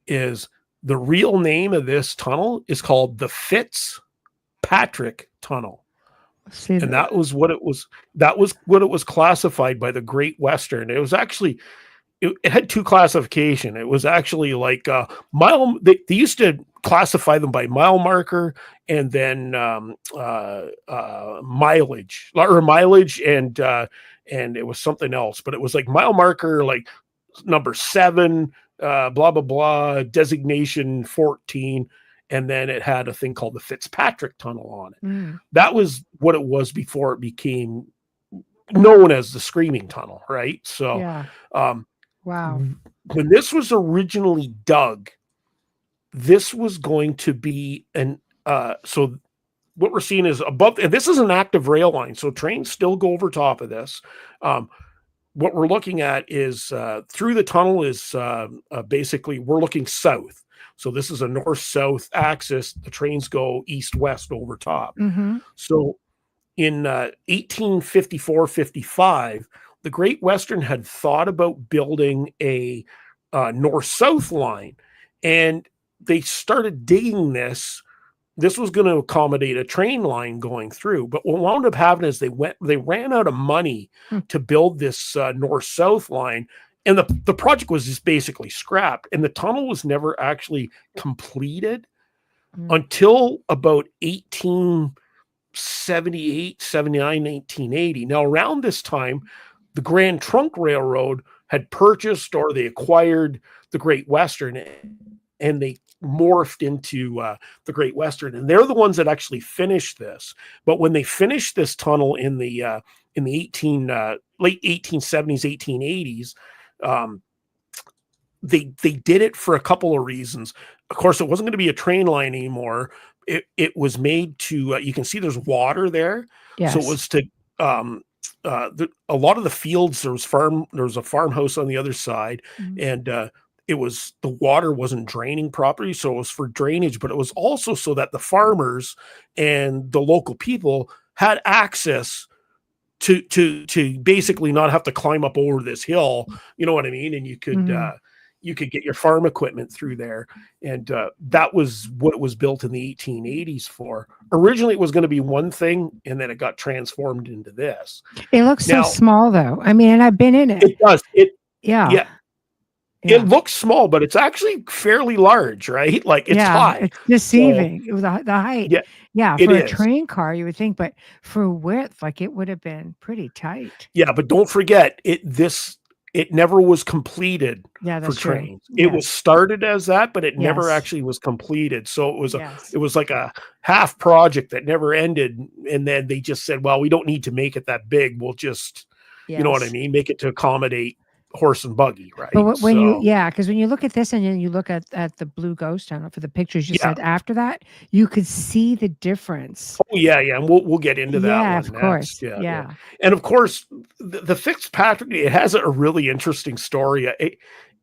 Is the real name of this tunnel is called the Fitzpatrick Tunnel. And that was what it was. That was what it was classified by the Great Western. It was actually, it had two classification. It was actually like mile. They used to classify them by mile marker and then mileage, and it was something else. But it was like mile marker, like number 7, blah blah blah, designation 14. And then it had a thing called the Fitzpatrick Tunnel on it. That was what it was before it became known as the Screaming Tunnel, right? So, wow. When this was originally dug, this was going to be so what we're seeing is above, and this is an active rail line, so trains still go over top of this. What we're looking at is through the tunnel is basically we're looking south. So this is a north-south axis. The trains go east-west over top. So in 1854-55, the Great Western had thought about building a north-south line. And they started digging this this was going to accommodate a train line going through. But what wound up happening is they ran out of money to build this north-south line, and the project was just basically scrapped, and the tunnel was never actually completed until about 1878, 79, 1880. Now, around this time, the Grand Trunk Railroad had purchased, or they acquired, the Great Western, and they morphed into the Great Western, and they're the ones that actually finished this. But when they finished this tunnel in the late 1870s, 1880s, they did it for a couple of reasons. Of course, it wasn't going to be a train line anymore. It was made to, you can see there's water there. Yes. So it was to, a lot of the fields, there was a farmhouse on the other side, and it was, the water wasn't draining properly. So it was for drainage, but it was also so that the farmers and the local people had access to basically not have to climb up over this hill. You know what I mean? And you could get your farm equipment through there. And that was what it was built in the 1880s for. Originally, it was going to be one thing, and then it got transformed into this. It looks so small, though. I mean, and I've been in it. It does. Yeah. It looks small, but it's actually fairly large, right? Like, it's high. It's deceiving. So, it was the height. Yeah, for a train car, you would think, but for width, like, it would have been pretty tight. Yeah, but don't forget, it never was completed for trains. It was started as that, but it never actually was completed. So it was it was like a half project that never ended. And then they just said, well, we don't need to make it that big. We'll just, you know what I mean? Make it to accommodate horse and buggy, right? But when because when you look at this and then you look at the Blue Ghost Tunnel for the pictures you said after that, you could see the difference. Oh yeah, and we'll get into that. Yeah, one of next. course. Yeah, and of course, the Fitzpatrick, it has a really interesting story.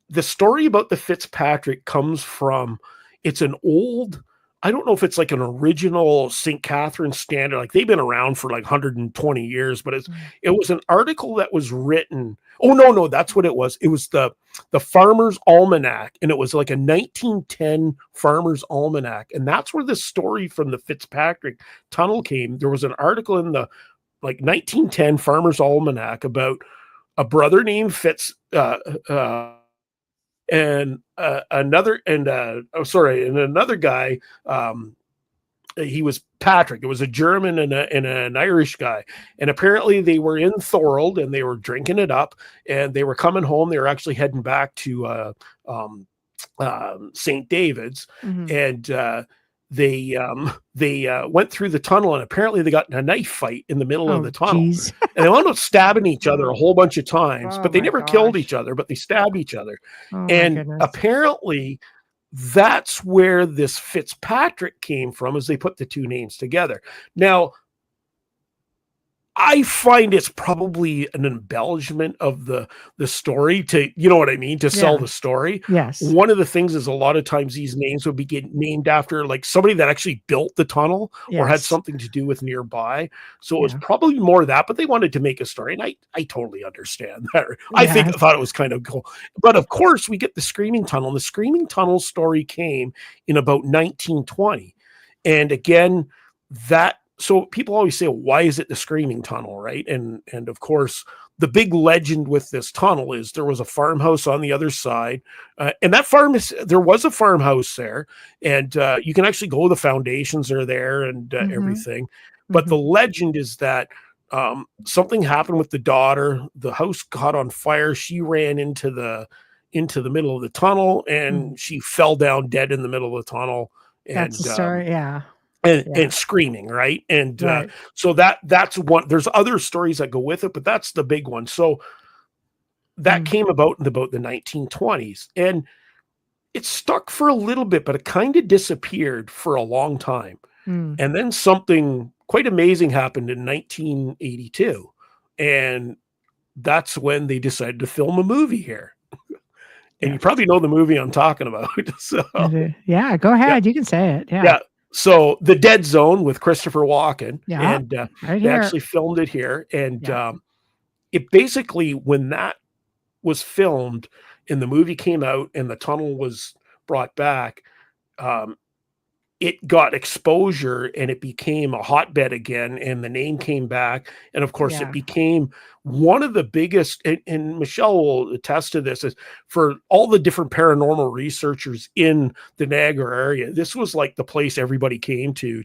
The story about the Fitzpatrick comes from, it's an old, I don't know if it's like an original St. Catherine standard. Like, they've been around for like 120 years, but it was an article that was written. Oh, no, that's what it was. It was the Farmer's Almanac, and it was like a 1910 Farmer's Almanac. And that's where this story from the Fitzpatrick Tunnel came. There was an article in the 1910 Farmer's Almanac about a brother named Fitz, and another guy, he was Patrick. It was a German and an Irish guy, and apparently they were in Thorold and they were drinking it up, and they were coming home. They were actually heading back to St. David's, and they went through the tunnel, and apparently they got in a knife fight in the middle of the tunnel. And they wound up stabbing each other a whole bunch of times, but they never killed each other, but they stabbed each other. And apparently that's where this Fitzpatrick came from, as they put the two names together. Now, I find it's probably an embellishment of the story to, you know what I mean, to sell the story. Yes. One of the things is a lot of times these names would be named after like somebody that actually built the tunnel or had something to do with nearby. So it was probably more that, but they wanted to make a story, and I totally understand that. I thought it was kind of cool. But of course, we get the Screaming Tunnel. And the Screaming Tunnel story came in about 1920. And again, so people always say, why is it the Screaming Tunnel, right? And of course, the big legend with this tunnel is there was a farmhouse on the other side. And that there was a farmhouse there. And you can actually go, the foundations are there and everything. But the legend is that something happened with the daughter. The house caught on fire. She ran into the middle of the tunnel, and she fell down dead in the middle of the tunnel. That's the story, and screaming, right? And so that's one. There's other stories that go with it, but that's the big one. So that came about in about the 1920s, and it stuck for a little bit, but it kind of disappeared for a long time. And then something quite amazing happened in 1982, and that's when they decided to film a movie here. And you probably know the movie I'm talking about. So yeah, go ahead. You can say it. Yeah. So The Dead Zone with Christopher Walken, and they actually filmed it here. And it basically, when that was filmed and the movie came out and the tunnel was brought back, it got exposure and it became a hotbed again, and the name came back. And of course, it became one of the biggest, and Michelle will attest to this, is for all the different paranormal researchers in the Niagara area, this was like the place everybody came to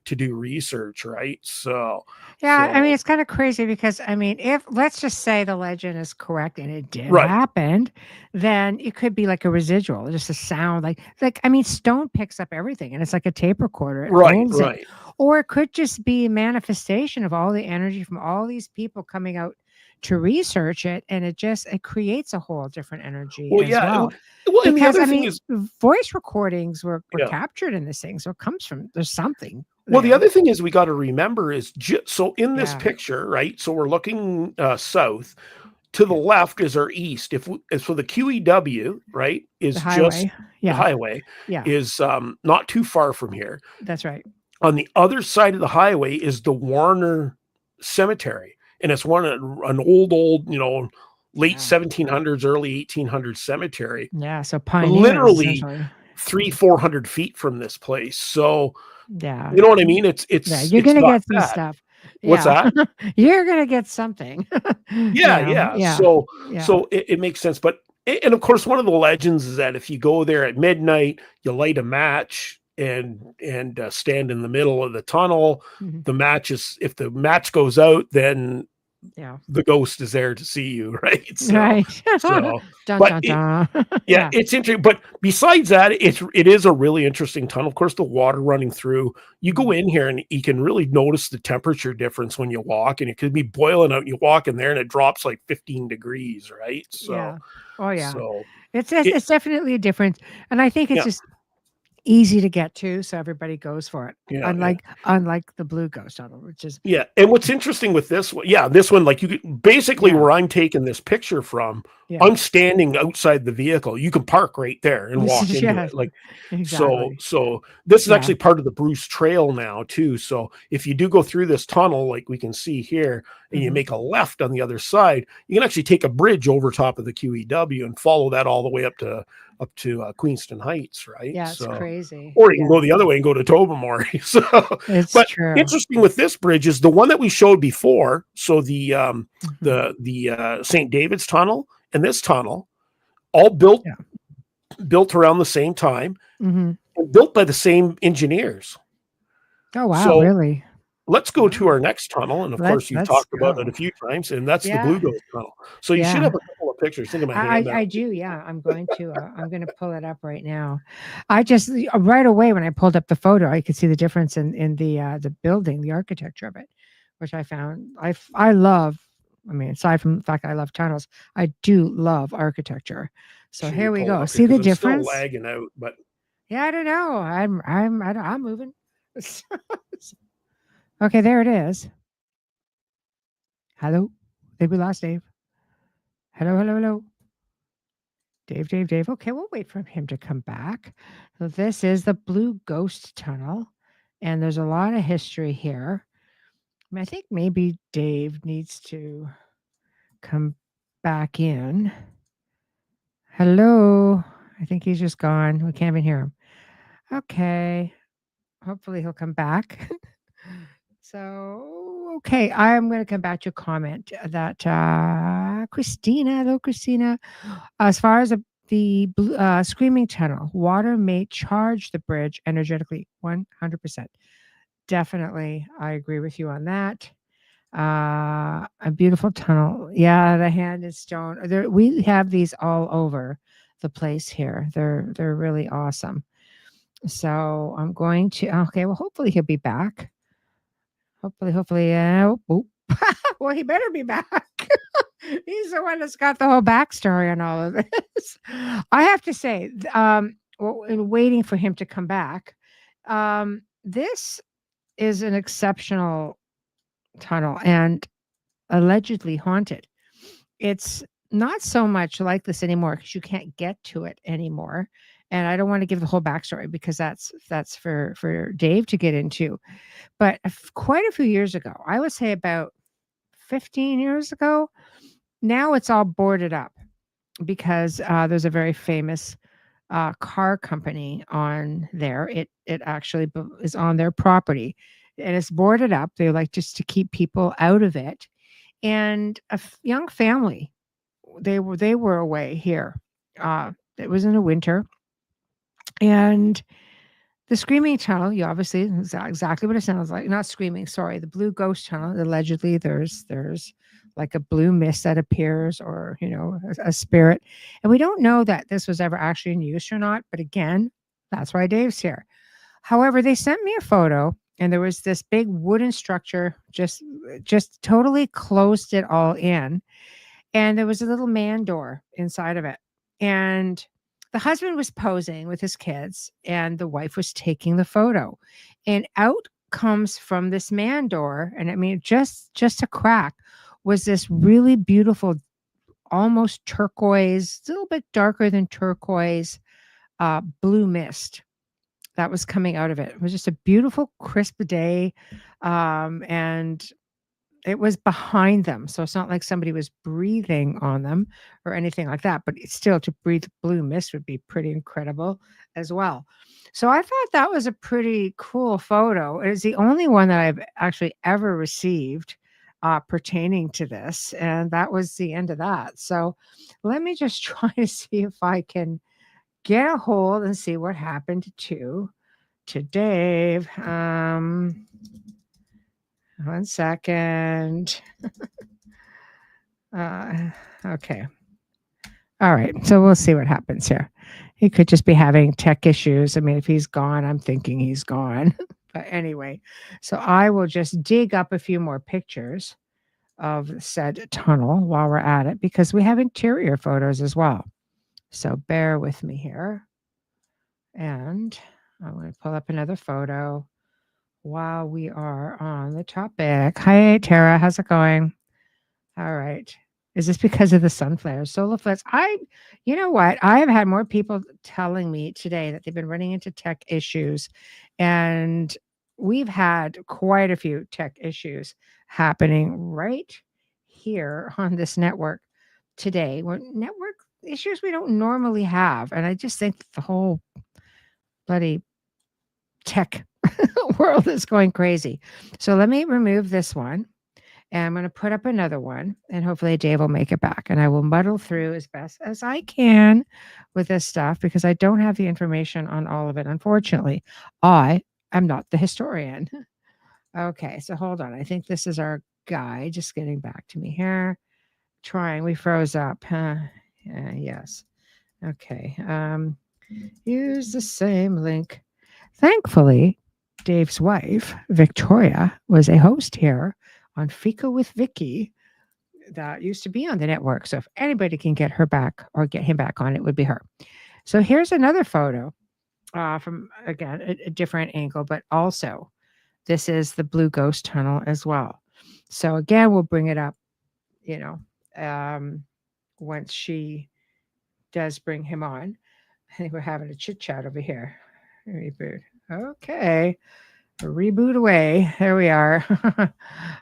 do research, right? So I mean, it's kind of crazy because, I mean, if let's just say the legend is correct and it did happen, then it could be like a residual, just a sound, like I mean, stone picks up everything, and it's like a tape recorder. It holds it. Or it could just be a manifestation of all the energy from all these people coming out to research it, and it creates a whole different energy as well. Well, and because the I other thing mean, is, voice recordings were captured in this thing, so it comes from there's something. well, the other thing is we got to remember is so in this picture, right? So we're looking south. To the left is our east. So the QEW, right, is the highway. Just the highway. Is not too far from here. That's right. On the other side of the highway is the Warner Cemetery, and it's an old, late 1700s, early 1800s cemetery. Yeah, so pioneers, literally 300-400 feet from this place. So yeah, you know what I mean? It's you're gonna get some stuff. What's that? You're gonna get something. So it makes sense. But and of course, one of the legends is that if you go there at midnight, you light a match and stand in the middle of the tunnel. Mm-hmm. If the match goes out, then the ghost is there to see you, right? So, right. So, dun. It's interesting. But besides that, it is a really interesting tunnel. Of course, the water running through. You go in here and you can really notice the temperature difference when you walk, and it could be boiling out. And you walk in there and it drops like 15 degrees, right? So, So it's definitely a difference, and I think it's just easy to get to, so everybody goes for it. Unlike the Blue Ghost Tunnel, which is and what's interesting with this one, this one, like you could, basically where I'm taking this picture from, I'm standing outside the vehicle. You can park right there and walk into it. Like so this is actually part of the Bruce Trail now too. So if you do go through this tunnel, like we can see here, and you make a left on the other side, you can actually take a bridge over top of the QEW and follow that all the way up to Queenston Heights, right? Yeah, it's crazy. Or you can go the other way and go to Tobermory. So, it's true. Interesting with this bridge is the one that we showed before. So the St. David's Tunnel and this tunnel, all built around the same time, and built by the same engineers. Oh wow! So, really? Let's go to our next tunnel, and of course you've talked about it a few times, and that's the Blue Ghost Tunnel. So you should have a couple of pictures. Think of my hand. I do. Yeah, I'm going to pull it up right now. I just right away when I pulled up the photo, I could see the difference in the building, the architecture of it, which I found I love. I mean, aside from the fact I love tunnels, I do love architecture. So here we go. See the difference? Still lagging out, but I don't know. I'm moving. Okay, there it is. Hello. Did we lost Dave? Hello. Dave. Okay, we'll wait for him to come back. So this is the Blue Ghost Tunnel, and there's a lot of history here. I think maybe Dave needs to come back in. Hello. I think he's just gone. We can't even hear him. Okay. Hopefully he'll come back. So, okay, I'm going to come back to a comment that hello, Christina. As far as the Screaming Tunnel, water may charge the bridge energetically, 100%. Definitely, I agree with you on that. A beautiful tunnel. Yeah, the hand is stone. We have these all over the place here. They're really awesome. So I'm going to. Okay, well, hopefully he'll be back. Hopefully. Well, he better be back. He's the one that's got the whole backstory on all of this. I have to say, in waiting for him to come back, this is an exceptional tunnel and allegedly haunted. It's not so much like this anymore because you can't get to it anymore. And I don't want to give the whole backstory because that's for Dave to get into. But quite a few years ago, I would say about 15 years ago, now it's all boarded up because there's a very famous car company on there. It actually is on their property, and it's boarded up. They like just to keep people out of it. And young family, they were away here. It was in the winter, and the screaming tunnel, you obviously exactly what it sounds like. Not screaming, sorry. The blue ghost tunnel. Allegedly, there's like a blue mist that appears, or a spirit. And we don't know that this was ever actually in use or not. But again, that's why Dave's here. However, they sent me a photo, and there was this big wooden structure, just totally closed it all in, and there was a little man door inside of it, and the husband was posing with his kids, and the wife was taking the photo, and out comes from this man door, and I mean just a crack, was this really beautiful, almost turquoise, a little bit darker than turquoise, blue mist that was coming out of it. It was just a beautiful crisp day, and it was behind them, so it's not like somebody was breathing on them or anything like that, but it's still, to breathe blue mist would be pretty incredible as well. So I thought that was a pretty cool photo. It is the only one that I've actually ever received pertaining to this, and that was the end of that. So let me just try to see if I can get a hold and see what happened to Dave. 1 second. Okay. All right. So we'll see what happens here. He could just be having tech issues. I mean, if he's gone, I'm thinking he's gone. But anyway, so I will just dig up a few more pictures of said tunnel while we're at it, because we have interior photos as well. So bear with me here. And I'm going to pull up another photo while we are on the topic. Hi, Tara. How's it going? All right. Is this because of the sun flares, solar flares? You know what? I have had more people telling me today that they've been running into tech issues, and we've had quite a few tech issues happening right here on this network today. Network issues we don't normally have. And I just think the whole bloody tech world is going crazy. So let me remove this one, and I'm going to put up another one, and hopefully Dave will make it back, and I will muddle through as best as I can with this stuff, because I don't have the information on all of it. Unfortunately, I am not the historian. Okay, so hold on. I think this is our guy just getting back to me here. We froze up. Yes. Okay. Use the same link. Thankfully, Dave's wife, Victoria, was a host here on Fika with Vicky that used to be on the network. So if anybody can get her back or get him back on, it would be her. So here's another photo from, again, a different angle, but also this is the Blue Ghost Tunnel as well. So again, we'll bring it up, once she does bring him on. I think we're having a chit chat over here. Reboot. Okay. Reboot away. There we are.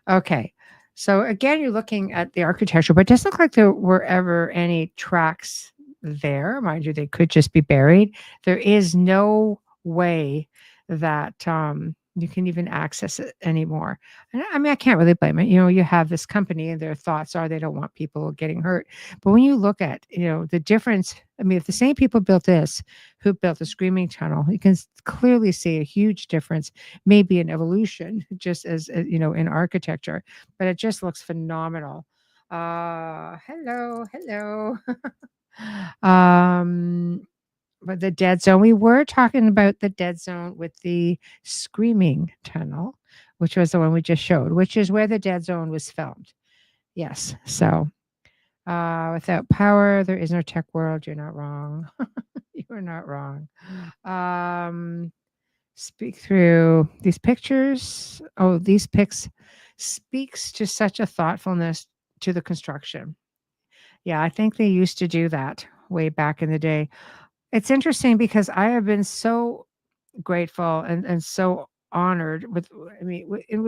Okay. So again, you're looking at the architecture, but it doesn't look like there were ever any tracks there. Mind you, they could just be buried. There is no way that you can even access it anymore. And I mean, I can't really blame it. You have this company, and their thoughts are they don't want people getting hurt. But when you look at, the difference, I mean, if the same people built this, who built the Screaming Tunnel, you can clearly see a huge difference, maybe in evolution, just as, in architecture, but it just looks phenomenal. Hello. But the dead zone, we were talking about the dead zone with the Screaming Tunnel, which was the one we just showed, which is where the dead zone was filmed. Yes. So without power, there is no tech world. You're not wrong. You're not wrong. Speak through these pictures. Oh, these pics speaks to such a thoughtfulness to the construction. Yeah, I think they used to do that way back in the day. It's interesting because I have been so grateful and so honored with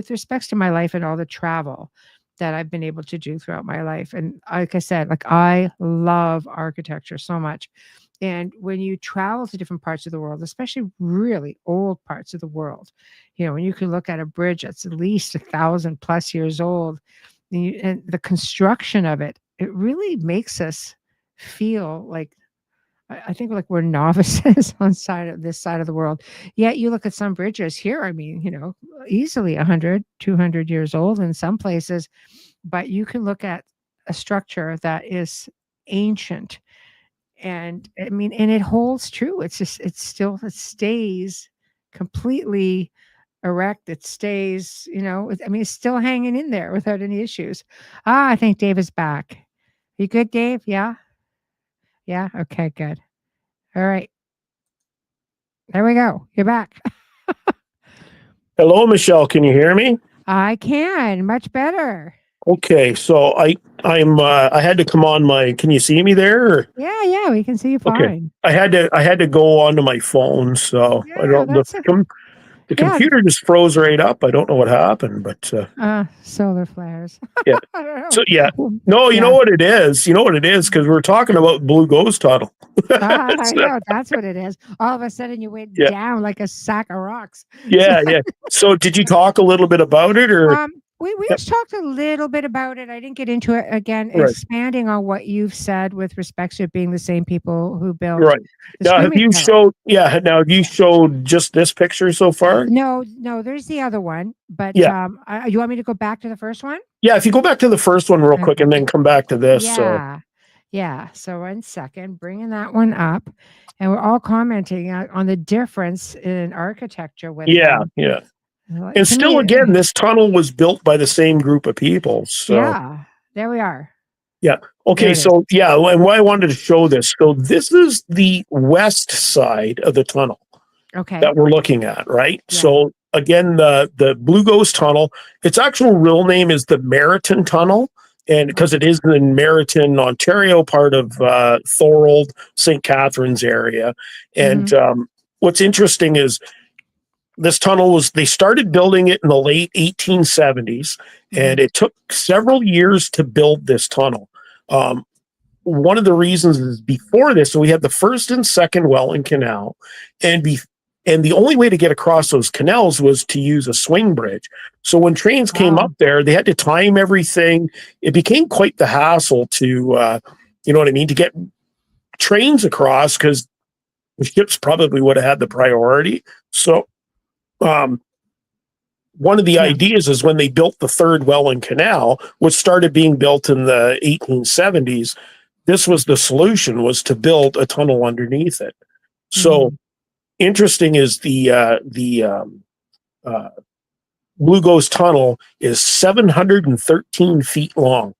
respects to my life and all the travel that I've been able to do throughout my life. And like I said, I love architecture so much. And when you travel to different parts of the world, especially really old parts of the world, when you can look at a bridge that's at least 1,000+ years old, and the construction of it, it really makes us feel like, I think, like we're novices on this side of the world. Yet you look at some bridges here, I mean, easily 100, 200 years old in some places, but you can look at a structure that is ancient. And I mean, and it holds true. It stays completely erect. It stays, I mean, it's still hanging in there without any issues. I think Dave is back. You good, Dave? Yeah. Yeah. Okay, good. All right. There we go. You're back. Hello, Michelle. Can you hear me? I can. Much better. Okay, so I had to come on my. Can you see me there? Or? Yeah, we can see you fine. Okay, I had to go onto my phone, so Yeah, I don't. The computer just froze right up. I don't know what happened, but solar flares. Yeah. I don't know. So yeah, no, you know what it is. You know what it is because we're talking about Blue Ghost Tunnel. I know that's what it is. All of a sudden, you went down like a sack of rocks. Yeah. So, did you talk a little bit about it, or? We just talked a little bit about it. I didn't get into it again, expanding on what you've said with respect to it being the same people who built. Right. Now, have you showed? Yeah. Now, have you showed just this picture so far? No. There's the other one, but you want me to go back to the first one? Yeah. If you go back to the first one real quick and then come back to this. Yeah. So 1 second, bringing that one up, and we're all commenting on the difference in architecture with them. Yeah. And still, again, this tunnel was built by the same group of people. So yeah, there we are. Yeah. Okay. So and why I wanted to show this. So this is the west side of the tunnel. Okay. That we're looking at, right? Yeah. So again, the Blue Ghost Tunnel. Its actual real name is the Meriton Tunnel, and because it is in Meriton, Ontario, part of Thorold, St. Catharines area. And what's interesting is, this tunnel they started building it in the late 1870s, and it took several years to build this tunnel. One of the reasons is before this, so we had the first and second Welland Canal, and the only way to get across those canals was to use a swing bridge. So when trains came up there, they had to time everything. It became quite the hassle to, you know what I mean, to get trains across, because the ships probably would have had the priority. So one of the ideas is when they built the third Welland Canal, which started being built in the 1870s, this was the solution, was to build a tunnel underneath it. So interesting is the Blue Ghost Tunnel is 713 feet long.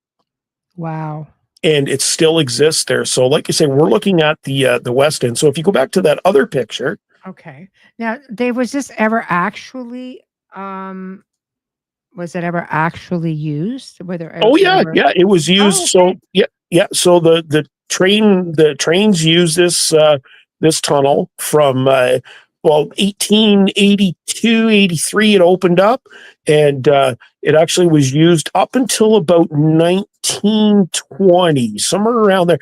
Wow. And it still exists there. So like you say, we're looking at the west end. So if you go back to that other picture. Okay. Now, Dave, was this ever actually used? It was used. Oh, okay. So so the trains use this tunnel from 1882, 83 it opened up, and it actually was used up until about 1920, somewhere around there.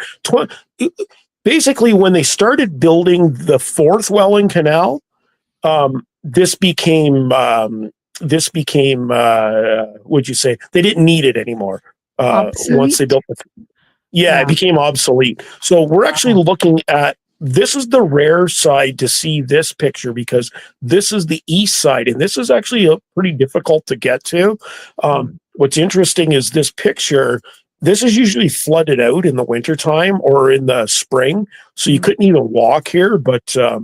Basically, when they started building the fourth Welland Canal, this became what'd you say? They didn't need it anymore. Once they built it became obsolete. So we're actually looking at, this is the rare side to see this picture, because this is the east side, and this is actually pretty difficult to get to. What's interesting is this picture. This is usually flooded out in the wintertime or in the spring, so you couldn't even walk here. But I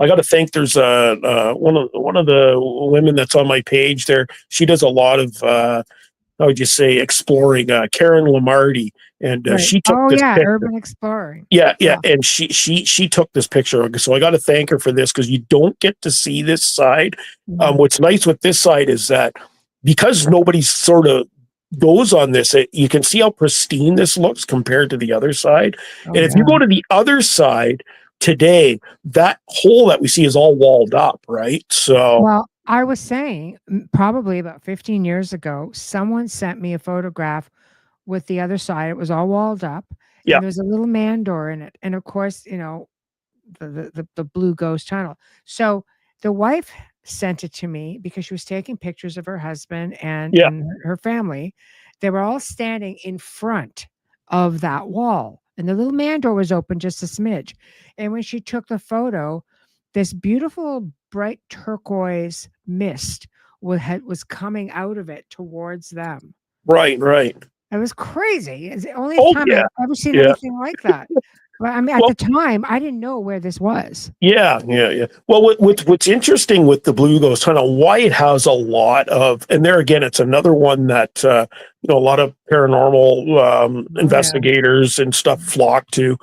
got to think, there's one of the women that's on my page there. She does a lot of how would you say, exploring. Karen Lamarty, and she took this picture. Urban exploring. Yeah, and she took this picture. So I got to thank her for this, because you don't get to see this side. What's nice with this side is that because nobody's sort of goes on this, you can see how pristine this looks compared to the other side. And if you go to the other side today, that hole that we see is all walled up, right? So, well, I was saying probably about 15 years ago, someone sent me a photograph with the other side. It was all walled up, Yeah. And there's a little man door in it. And of course, the blue ghost tunnel. So the wife sent it to me because she was taking pictures of her husband and, Yeah. and her family. They were all standing in front of that wall, and the little man door was open just a smidge. And when she took the photo, this beautiful bright turquoise mist was coming out of it towards them. Right. It was crazy. It's the only Oh, time yeah. I've ever seen Yeah. anything like that. But I mean, at Well, the time, I didn't know where this was. yeah. Well, what's interesting with the Blue Ghost Tunnel, why it has a lot of, and there again, it's another one that a lot of paranormal investigators and stuff flock to.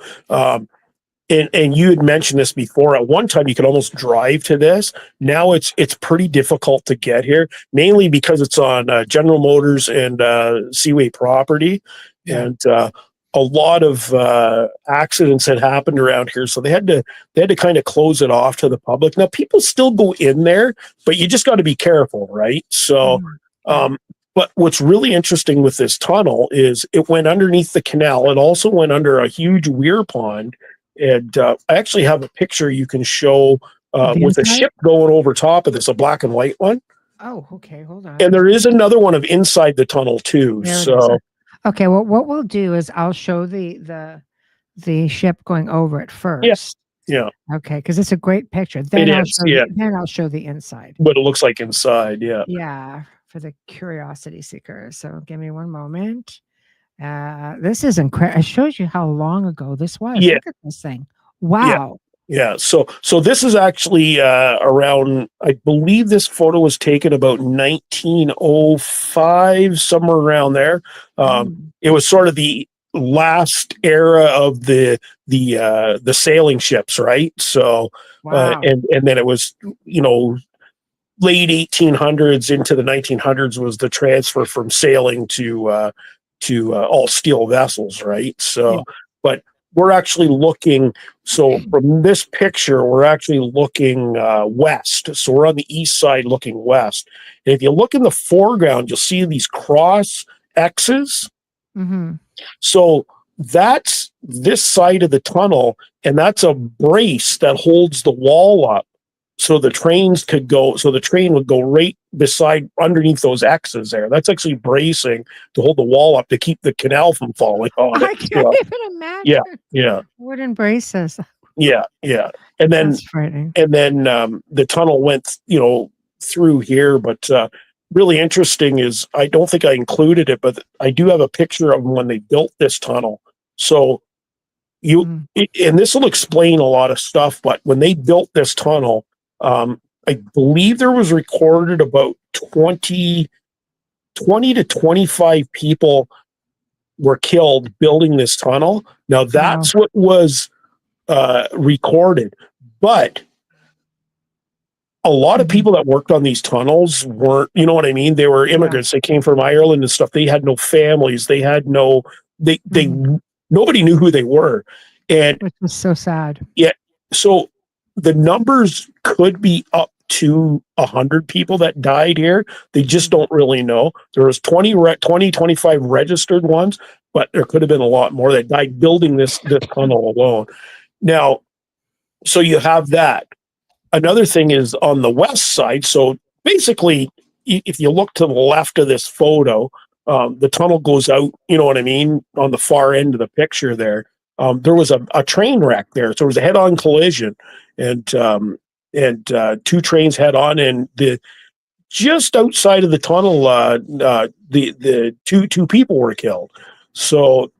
And you had mentioned this before. At one time, you could almost drive to this. Now it's pretty difficult to get here, mainly because it's on General Motors and Seaway property, and a lot of accidents had happened around here, so they had to kind of close it off to the public. Now people still go in there, but you just got to be careful, right? So, but what's really interesting with this tunnel is it went underneath the canal. It also went under a huge weir pond. And I actually have a picture you can show with a ship going over top of this, a black and white one. Oh, okay. Hold on. And there is another one of inside the tunnel too. So, okay. Well, what we'll do is I'll show the ship going over it first. Yeah. Okay, because it's a great picture. Then I'll show the inside. What it looks like inside. Yeah. Yeah, for the curiosity seekers. So give me one moment. This is incredible. It shows you how long ago this was. Yeah. Look at this thing. Wow. Yeah. So this is actually around, I believe this photo was taken about 1905, somewhere around there. It was sort of the last era of the sailing ships, right? So and then it was, late 1800s into the 1900s was the transfer from sailing to all steel vessels, right? So, but we're actually looking, so from this picture, we're actually looking west. So we're on the east side looking west. And if you look in the foreground, you'll see these cross X's. So that's this side of the tunnel, and that's a brace that holds the wall up. So the trains could go, so the train would go right beside, underneath those X's there. That's actually bracing to hold the wall up to keep the canal from falling on it. I can't even imagine. Yeah. Wooden braces. Yeah. And then, that's frightening. And then the tunnel went, through here. But really interesting is, I don't think I included it, but I do have a picture of when they built this tunnel. So and this will explain a lot of stuff, but when they built this tunnel, I believe there was recorded about 20 to 25 people were killed building this tunnel. Now that's what was recorded, but a lot of people that worked on these tunnels weren't, you know what I mean? They were immigrants. They came from Ireland and stuff. They had no families. They had nobody knew who they were. And which was so sad. Yeah. So the numbers could be up to 100 people that died here. They just don't really know. There was 25 registered ones, but there could have been a lot more that died building this tunnel alone. Now, so you have that. Another thing is on the west side. So basically, if you look to the left of this photo, the tunnel goes out, you know what I mean, on the far end of the picture there. There was a train wreck there. So there was a head-on collision, and two trains head-on, and just outside of the tunnel, the two people were killed. So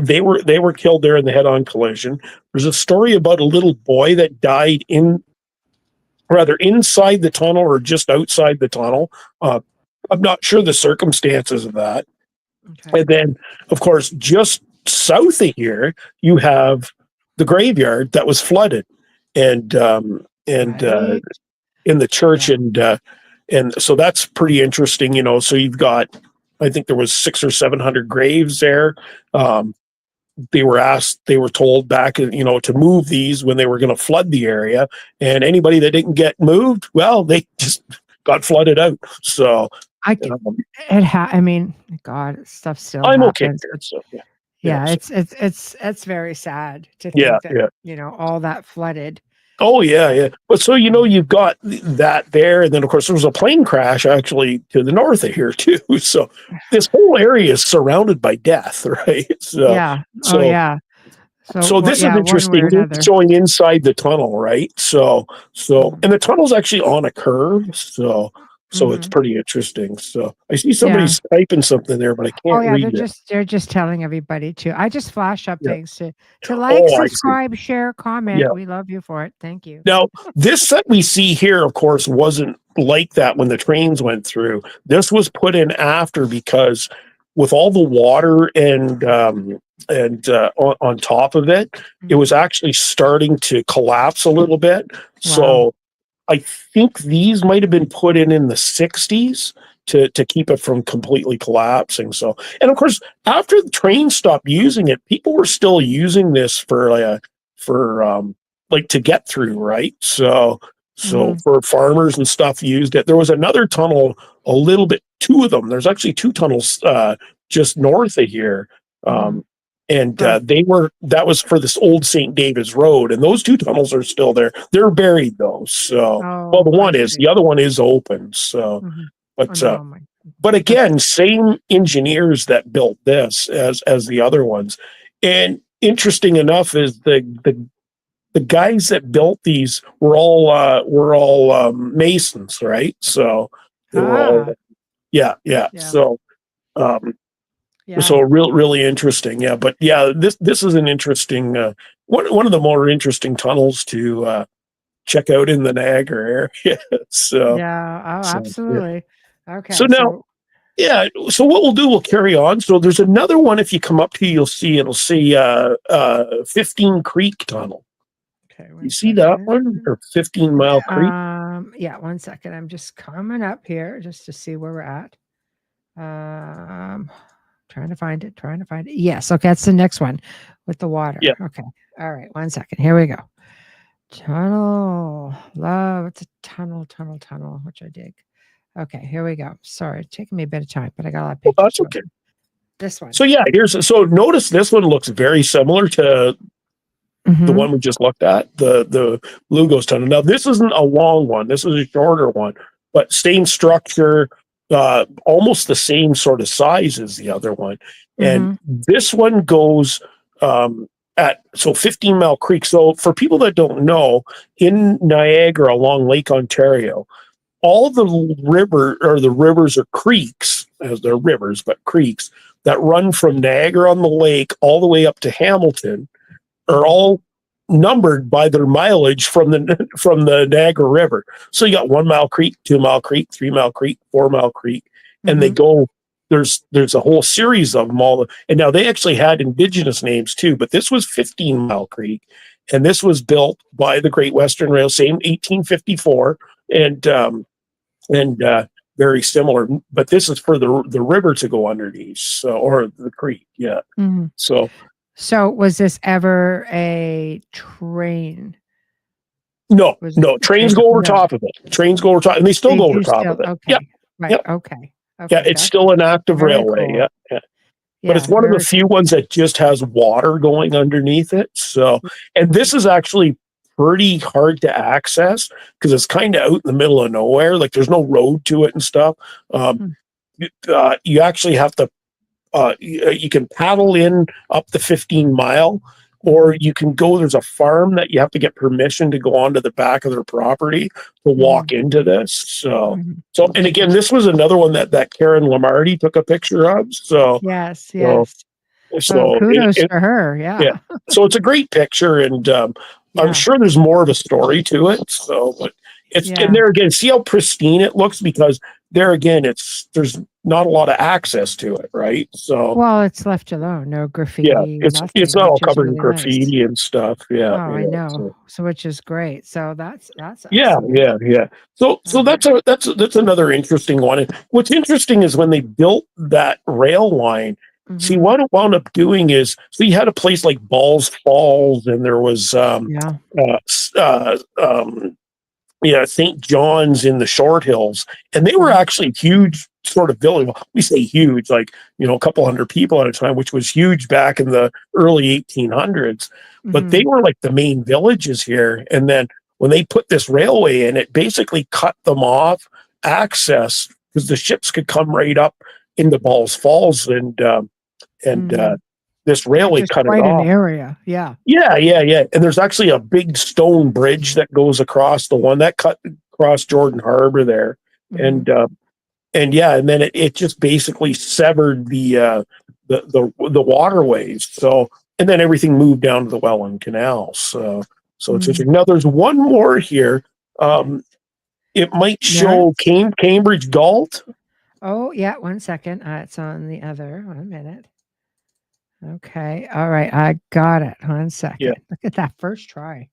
they were killed there in the head-on collision. There's a story about a little boy that died inside the tunnel or just outside the tunnel. I'm not sure the circumstances of that. Okay. And then, of course, just south of here, you have the graveyard that was flooded, and in the church, and so that's pretty interesting. So you've got, I think there was 600 or 700 graves there. They were told back, to move these when they were going to flood the area, and anybody that didn't get moved, well, they just got flooded out. So God, stuff still I'm happens. okay. So, Yeah, So, it's very sad to yeah, think that, yeah. all that flooded. Oh yeah, yeah. But so you've got that there, and then of course there was a plane crash actually to the north of here too. So this whole area is surrounded by death, right? So Yeah. Oh, so yeah. So, so this is yeah, one way or interesting. It's another. showing inside the tunnel, right? So and the tunnel's actually on a curve, so it's Mhm. pretty interesting. So I see Yeah. somebody's typing something there, but I Oh, can't yeah, read it. they're just telling everybody to I just flash up Yeah. things to like, Oh, I see. subscribe, share, comment. Yeah. We love you for it. Thank you. Now, this that we see here, of course, wasn't like that when the trains went through. This was put in after because with all the water and on top of it, it was Mhm. actually starting to collapse a little bit. Wow. So I think these might have been put in the 60s to keep it from completely collapsing. So, and of course, after the train stopped using it, people were still using this for like to get through, right? So Mhm. for farmers and stuff used it. There was another tunnel, a little bit, two of them. There's actually two tunnels just north of here. Mhm. Um, and Right. that was for this old St. David's Road, and those two tunnels are still there. They're buried though. So, well, the Oh, I one is, see. the other one is open. So, Mhm. Oh, but no, my but that's again, same engineers that built this as the other ones. And interesting enough is the guys that built these were all masons, right? So they were ah, all, yeah, yeah. yeah. Um, Yeah. so really interesting, yeah. But yeah, this is an interesting one of the more interesting tunnels to check out in the Niagara area. so Yeah. Oh, so yeah. absolutely. So Okay, now, so yeah. So what we'll do, we'll carry on. So there's another one. If you come up to, you'll see it'll say 15 Creek Tunnel. okay, You one see that second. one, or 15 Mile Creek? Yeah, one second. I'm just coming up here just to see where we're at. Trying to find it, trying to find it. Yes, okay, that's the next one with the water. Yeah. Okay. All right, one second. Here we go. Tunnel. Love. It's a tunnel, which I dig. Okay, here we go. Sorry, it's taking me a bit of time, but I got a lot of Well, pictures that's to go okay. through. This one. So yeah, so notice this one looks very similar to the Mm-hmm. one we just looked at, the Lugos Tunnel. Now this isn't a long one. This is a shorter one, but same structure, almost the same sort of size as the other one. And Mm-hmm. this one goes at 15 Mile Creek. So for people that don't know, in Niagara along Lake Ontario, all the rivers or creeks, as they're rivers, but creeks that run from Niagara on the lake all the way up to Hamilton are all numbered by their mileage from the from the Niagara River. So you got 1 Mile Creek, 2 Mile Creek, 3 Mile Creek, 4 Mile Creek, and they Mm-hmm. go. There's a whole series of them all, and now they actually had indigenous names too. But this was 15 Mile Creek, and this was built by the Great Western Rail, same 1854, and very similar. But this is for the river to go underneath, so, or the creek, yeah. Mm-hmm. So So was this ever a train? no, Was no, trains train? go over No. top of it. Trains go over top, and they still They go over do top still of it. Yep, okay. Right. yep, Okay. yeah. Okay. It's That's still an active very railway. cool. Yeah, yeah. But it's Yeah, one of the very few cool. ones that just has water going underneath it. So, and Mhm. this is actually pretty hard to access because it's kind of out in the middle of nowhere. Like there's no road to it and stuff. Um, Mm. you actually have to you can paddle in up the 15 mile, or you can go, there's a farm that you have to get permission to go onto the back of their property to walk Mhm. into this. So Mhm. and again, this was another one that Karen Lamarty took a picture of. Yes, So yes. Oh, so kudos it to her. yeah, Yeah. so it's a great picture, and I'm Yeah. sure there's more of a story to it. So, but it's, and Yeah. there again, see how pristine it looks, because there again, there's not a lot of access to it, right? So Well, it's left alone. No yeah, graffiti, it's nothing, not all which is covered in really nice. graffiti and stuff. Oh, Yeah, I yeah. know. So So which is great. So that's yeah, excellent. yeah, yeah. So All right. that's another interesting one. And what's interesting is when they built that rail line. See, Mhm. what it wound up doing is, so you had a place like Balls Falls, and there was Yeah. uh, s- uh, um, yeah, St. John's in the Short Hills, and they were Mhm. actually huge sort of village. Well, we say huge, like, a couple hundred people at a time, which was huge back in the early 1800s. But they were like the main villages here. And then when they put this railway in, it basically cut them off access because the ships could come right up into Balls Falls, and this railway cut it quite off. an area, yeah. Yeah. And there's actually a big stone bridge that goes across the one that cut across Jordan Harbor there, and then it just basically severed the waterways. So, and then everything moved down to the Welland Canal. So it's interesting. Now there's one more here. It might show Cambridge Galt. Oh yeah, 1 second. It's on the other. 1 minute. Okay. All right. I got it. 1 second. Yeah. Look at that first try.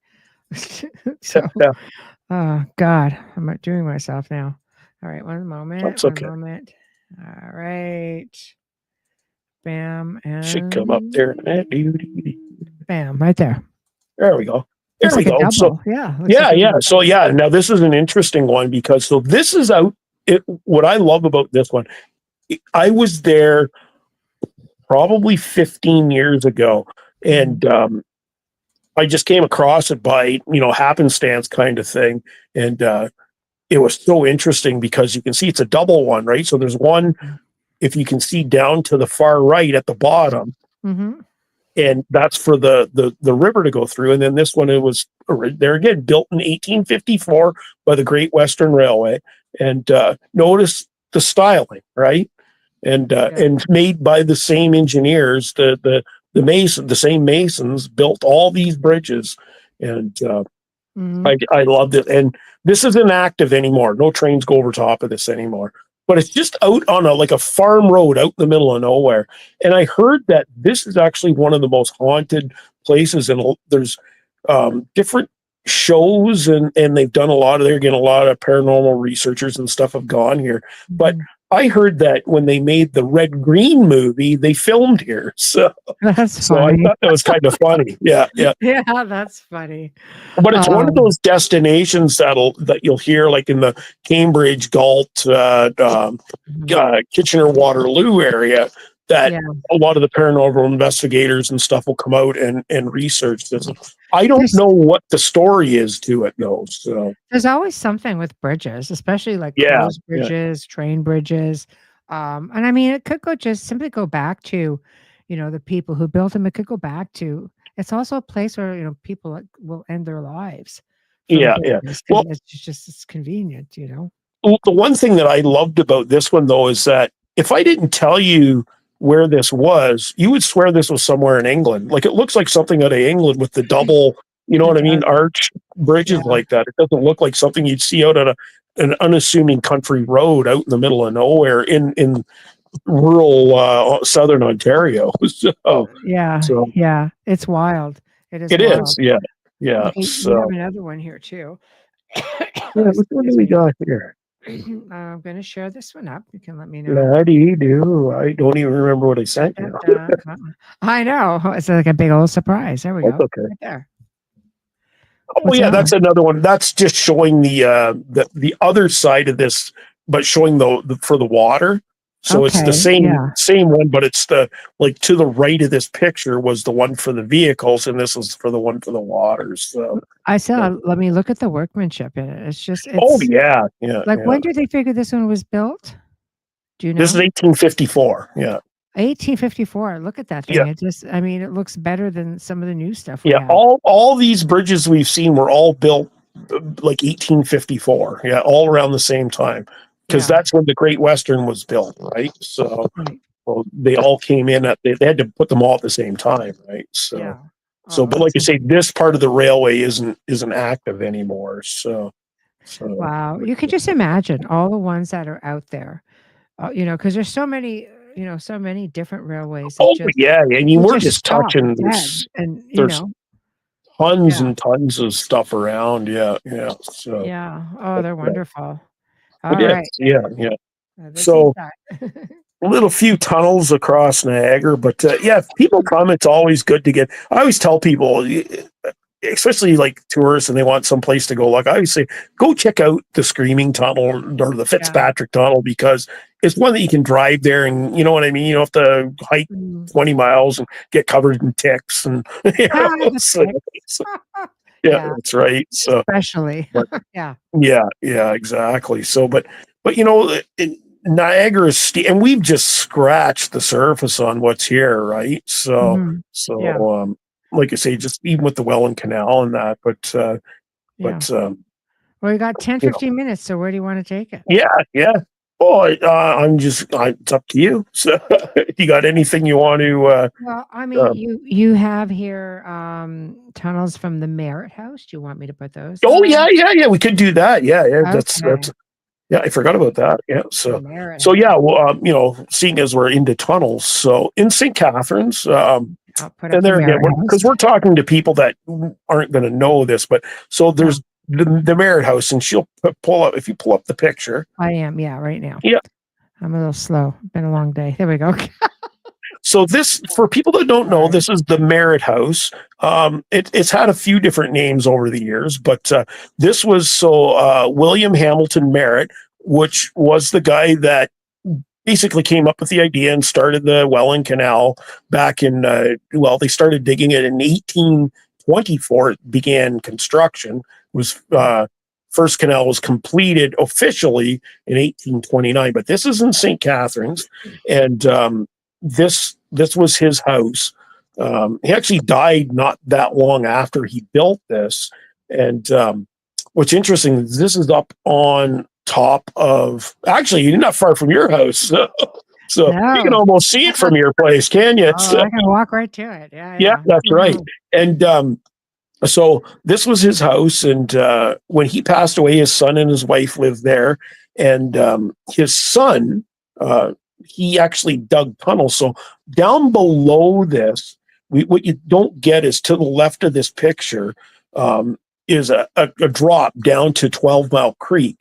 Oh God, I'm not doing myself now. All right. One moment. That's okay. 1 moment. All right. Bam. And Should come up there. Bam. Right there. There we go. There Looks we like a go. double. So Yeah. So now this is an interesting one because this is out. What I love about this one, I was there probably 15 years ago, and I just came across it by happenstance kind of thing, and it was so interesting because you can see it's a double one, right? So there's one, if you can see down to the far right at the bottom, and that's for the river to go through, and then this one, it was there again, built in 1854 by the Great Western Railway, and notice the styling, right? And made by the same engineers, the same masons built all these bridges, and I loved it. And this isn't active anymore. No trains go over top of this anymore. But it's just out on a farm road out in the middle of nowhere. And I heard that this is actually one of the most haunted places, and there's different shows, and they've done a lot of paranormal researchers and stuff have gone here. But I heard that when they made the Red Green movie, they filmed here. So that's funny. I thought that was kind of funny. Yeah. Yeah, that's funny. But it's one of those destinations that you'll hear, like in the Cambridge, Galt, Kitchener, Waterloo area, that a lot of the paranormal investigators and stuff will come out and research this. I don't know what the story is to it, though. So there's always something with bridges, especially like closed bridges, train bridges. And I mean, it could simply go back to, the people who built them. It could go back to, it's also a place where, people will end their lives. Yeah. Well, it's convenient, The one thing that I loved about this one, though, is that if I didn't tell you where this was, you would swear this was somewhere in England. Like, it looks like something out of England with the double, what I mean, arch bridges like that. It doesn't look like something you'd see out on an unassuming country road out in the middle of nowhere in rural southern Ontario. It's wild. It is. Yeah. So we have another one here too. What do we got here? I'm going to share this one up. You can let me know. La-dee-doo. I don't even remember what I sent you. I know. It's like a big old surprise. There we go. Okay. Right there. That's another one. That's just showing the other side of this, but showing the for the water. So it's the same one, but it's to the right of this picture was the one for the vehicles, and this is for the one for the waters. So I saw. Let me look at the workmanship in it. It's when did they figure this one was built? Do you know? This is 1854. Yeah. 1854. Look at that thing. Yeah. It looks better than some of the new stuff. All these bridges we've seen were all built like 1854. Yeah, all around the same time. Because that's when the Great Western was built, right? So they all came in they had to put them all at the same time, right? So, but like I say, this part of the railway isn't active anymore. So wow, you can just imagine all the ones that are out there, because there's so many, so many different railways. And we're just touching this, and there's tons and tons of stuff around. So they're wonderful. All right. Yeah. So a little few tunnels across Niagara, but if people come, it's always good to get. I always tell people especially like tourists and they want some place to go, like I would say, go check out the Screaming Tunnel or the Fitzpatrick Tunnel, because it's one that you can drive there and you know what I mean? You don't have to hike 20 miles and get covered in ticks and that's right. So especially. but, yeah, exactly. So but you know, Niagara is and we've just scratched the surface on what's here, right? So like I say, just even with the Welland Canal and that, but well, we got 10, 15 minutes. So where do you want to take it? Yeah. Oh, it's up to you. So, you got anything you want to? Well, I mean, you have here tunnels from the Merritt House. Do you want me to put those? Oh, yeah. We could do that. Yeah. Okay. That's. Yeah, I forgot about that. Yeah. So well, you know, seeing as we're into tunnels, so in St. Catharines, and there again, because we're talking to people that aren't going to know this, but so there's the Merritt House, and she'll pull up, if you pull up the picture. I am, right now. Yeah. I'm a little slow. Been a long day. There we go. So this, for people that don't know, this is the Merritt House. It's had a few different names over the years, but this was William Hamilton Merritt, which was the guy that basically came up with the idea and started the Welland Canal back in, they started digging it in 1824. It began construction. First canal was completed officially in 1829, but this is in St. Catharines, and this was his house. He actually died not that long after he built this, and what's interesting is this is up on top of, actually, you're not far from your house, so you can almost see it from your place, can you? I can walk right to it. Yeah, that's right. And so this was his house, and when he passed away, his son and his wife lived there, and his son, he actually dug tunnels. So down below this, what you don't get is to the left of this picture is a drop down to 12 Mile Creek.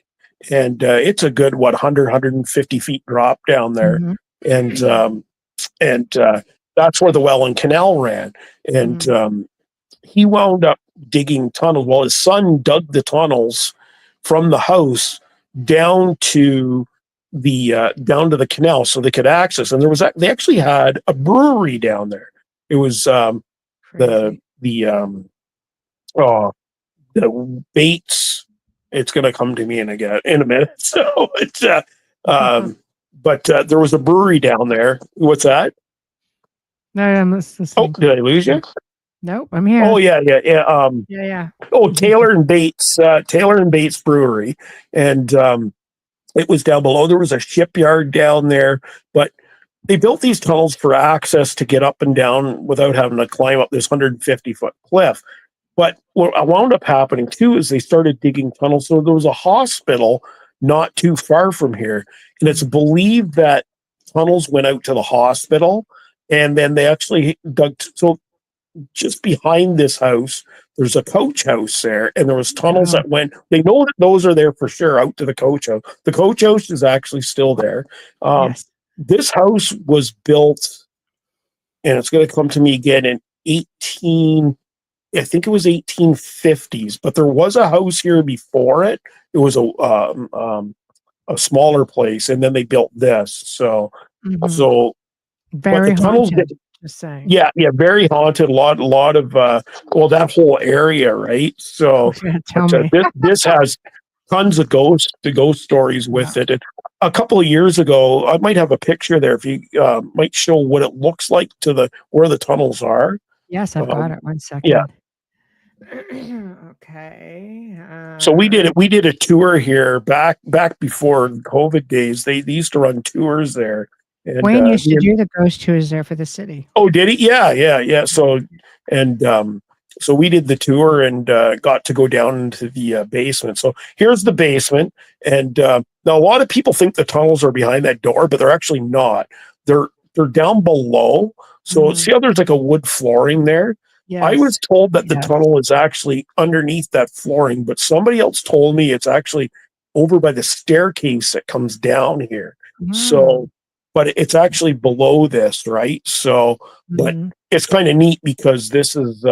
And it's a good, 150 feet drop down there. And that's where the Welland Canal ran. And he wound up digging tunnels. Well, his son dug the tunnels from the house down to the canal so they could access. And they actually had a brewery down there. It was the Bates. It's going to come to me in a minute. So but there was a brewery down there. What's that? No, I'm listening. Oh, did I lose you? Nope, I'm here. Oh yeah. Oh, Taylor and Bates Brewery, and it was down below. There was a shipyard down there, but they built these tunnels for access to get up and down without having to climb up this 150-foot cliff. But what wound up happening too is they started digging tunnels. So there was a hospital not too far from here, and it's believed that tunnels went out to the hospital, and then they actually dug. So just behind this house, there's a coach house there, and there was tunnels that went. They know that those are there for sure out to the coach house. The coach house is actually still there. This house was built, and it's going to come to me again in 1850s, but there was a house here before it. It was a smaller place, and then they built this. So very haunted. Just saying. Yeah, very haunted. A lot of that whole area, right? So this has tons of ghost stories with it. And a couple of years ago, I might have a picture there if you might show what it looks like where the tunnels are. Yes, I've got it. 1 second. Yeah. Okay. So we did a tour here back before COVID days. They used to run tours there. And, Wayne used to do the ghost tours there for the city. Oh, did he? Yeah. So so we did the tour and got to go down into the basement. So here's the basement, and now a lot of people think the tunnels are behind that door, but they're actually not. They're down below. So see how there's like a wood flooring there? Yes. I was told that the tunnel is actually underneath that flooring, but somebody else told me it's actually over by the staircase that comes down here. So, but it's actually below this, right? So, but it's kind of neat because this is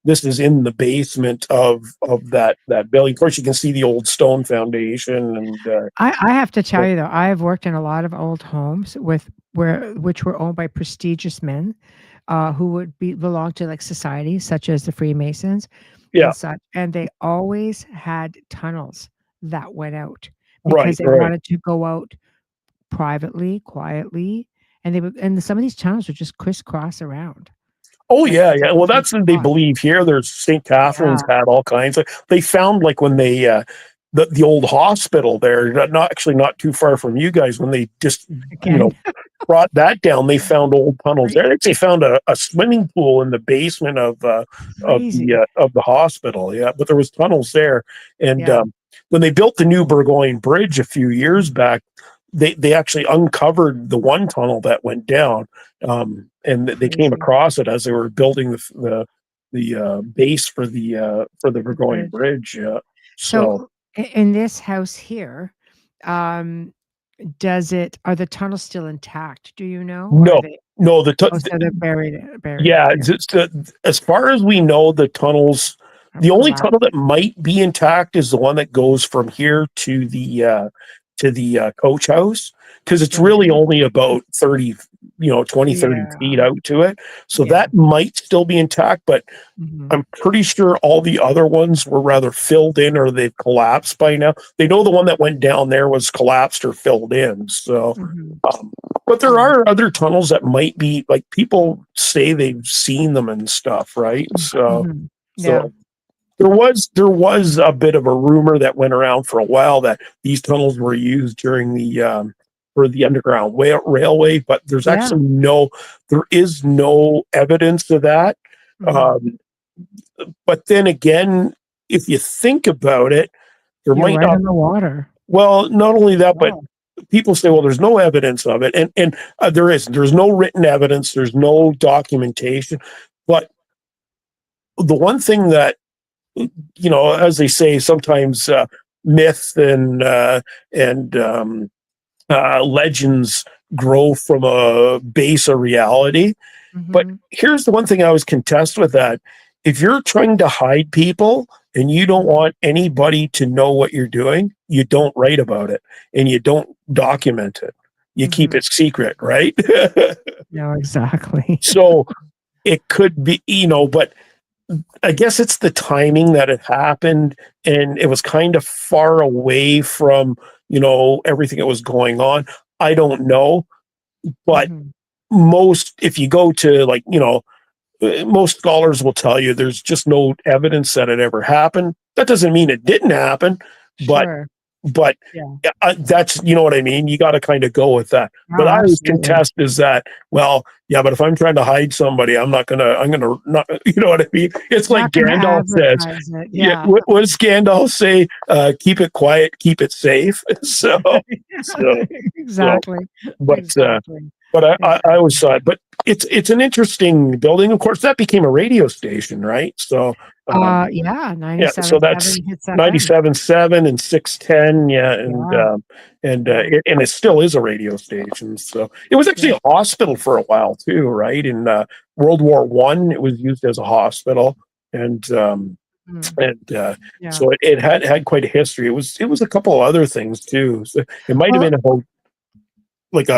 this is in the basement of that building. Of course, you can see the old stone foundation, and I have to tell you though, I have worked in a lot of old homes which were owned by prestigious men, who would belong to like societies such as the Freemasons yeah, and such, and they always had tunnels that went out right, because they right. wanted to go out privately, quietly, and some of these tunnels would just crisscross around. Oh Like yeah, yeah. Well, that's what they spot. believe here. There's St. Catherine's Yeah. had all kinds of. They found like when they the old hospital there, not too far from you guys, when they just Again. brought that down, they found old tunnels there. They found a swimming pool in the basement of Crazy. the hospital. Yeah, but there was tunnels there, and Yeah. when they built the new Burgoyne Bridge a few years back, they actually uncovered the one tunnel that went down, and they came Crazy. across it as they were building the base for the Burgoyne Bridge. Yeah. So in this house here, are the tunnels still intact? Do you know? Or No, are they, no, so they're buried. yeah, as far as we know, the tunnels. The only tunnel that might be intact is the one that goes from here to the coach house, because it's really only about 30, 20, 30 feet out to it. So that might still be intact, but I'm pretty sure all the other ones were rather filled in or they've collapsed by now. They know the one that went down there was collapsed or filled in. So, but there are other tunnels that might be, like, people say they've seen them and stuff, right? So, so there was a bit of a rumor that went around for a while that these tunnels were used during the for the Underground Railway, but there's actually there is no evidence of that. But then again, if you think about it, there might not in the water. Well, not only that, but people say, well, there's no evidence of it, and there's no written evidence, there's no documentation. But the one thing that, as they say, sometimes myth and legends grow from a base of reality. But here's the one thing I always contest with that. If you're trying to hide people and you don't want anybody to know what you're doing, you don't write about it and you don't document it. You keep it secret, right? No, exactly. So it could be, but I guess it's the timing that it happened, and it was kind of far away from, everything that was going on. I don't know, but if you go to most scholars will tell you there's just no evidence that it ever happened. That doesn't mean it didn't happen, but that's, what I mean? You got to kind of go with that. No, but I always absolutely. contest is that, but if I'm trying to hide somebody, I'm going to not, you know what I mean? It's like Gandalf says. What does Gandalf say? Keep it quiet, keep it safe. So exactly. But I always saw it. But it's an interesting building. Of course, that became a radio station, right? So 97.7 so that's hits FM. 97.7 and 610, and it still is a radio station. So it was actually a hospital for a while too, right? In World War I, it was used as a hospital, and so it had quite a history. It was a couple of other things too. So it might have been a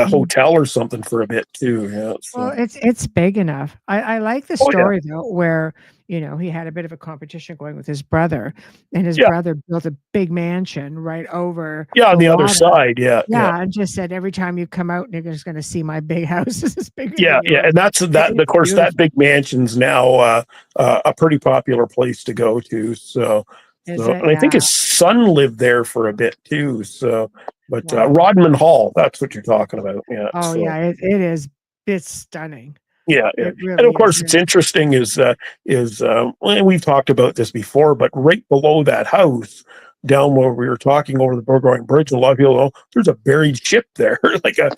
hotel or something for a bit too. Yeah. So. Well, it's big enough. I like the story though, where he had a bit of a competition going with his brother, and his brother built a big mansion right over. On the other side. And just said every time you come out, you're just going to see my big house. This is bigger. And that's that. Of course, that big mansion's now a pretty popular place to go to. So, and I think his son lived there for a bit too. So. But Rodman Hall, that's what you're talking about. Yeah. Oh, it is. It's stunning. Yeah. Really and of course, it's interesting is we've talked about this before, but right below that house, down where we were talking over the Burgoyne Bridge, a lot of people know there's a buried ship there. There's a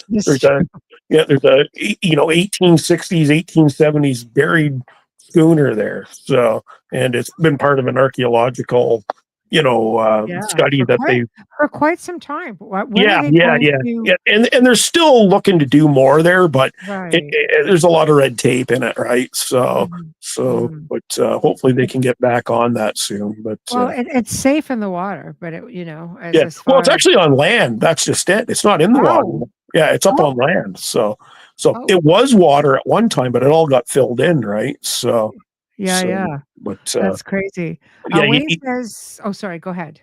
1860s, 1870s buried schooner there. So, and it's been part of an archaeological study for that they. quite some time. When are Yeah, they yeah, going yeah, to? yeah, and they're still looking to do more there, but Right. there's a lot of red tape in it, right? So, Mhm. so, Mhm. but hopefully they It, can get back on that soon. But well, it's safe in the water, but yeah, as well, it's far as actually on land. That's just it. It's not in the water. oh Yeah, it's up oh on land. So oh it was water at one time, but it all got filled in, right? So, yeah, so, yeah, but that's crazy. yeah, Wayne says, oh, sorry, go ahead.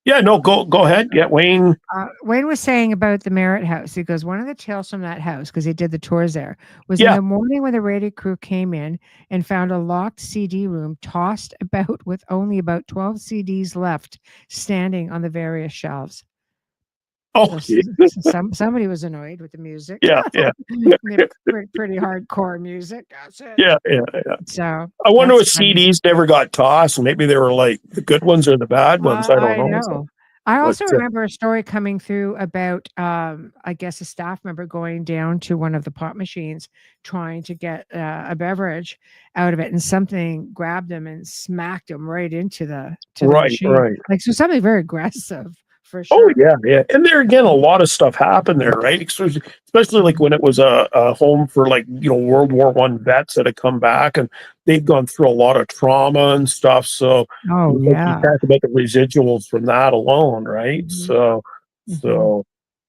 yeah, no, go ahead. Yeah, Wayne. Wayne was saying about the Merritt House. He goes, one of the tales from that house, because he did the tours there, was in Yeah. the morning when the radio crew came in and found a locked CD room tossed about with only about 12 CDs left standing on the various shelves. Oh, So somebody was annoyed with the music. yeah, yeah, Pretty hardcore music. That's it. yeah, yeah, yeah. So I wonder that's if funny. CDs never got tossed. Maybe they were like the good ones or the bad ones. I don't I know. know. I But also remember a story coming through about, I guess, a staff member going down to one of the pop machines trying to get a beverage out of it, and something grabbed him and smacked him right into the right, machine. right. Like, so something very aggressive for Oh sure. yeah, yeah. And there again, a lot of stuff happened there, right? Especially like when it was a home for like World War I vets that had come back and they've gone through a lot of trauma and stuff. So Oh like you yeah. talk about the residuals from that alone, right? Mhm, So mhm. so,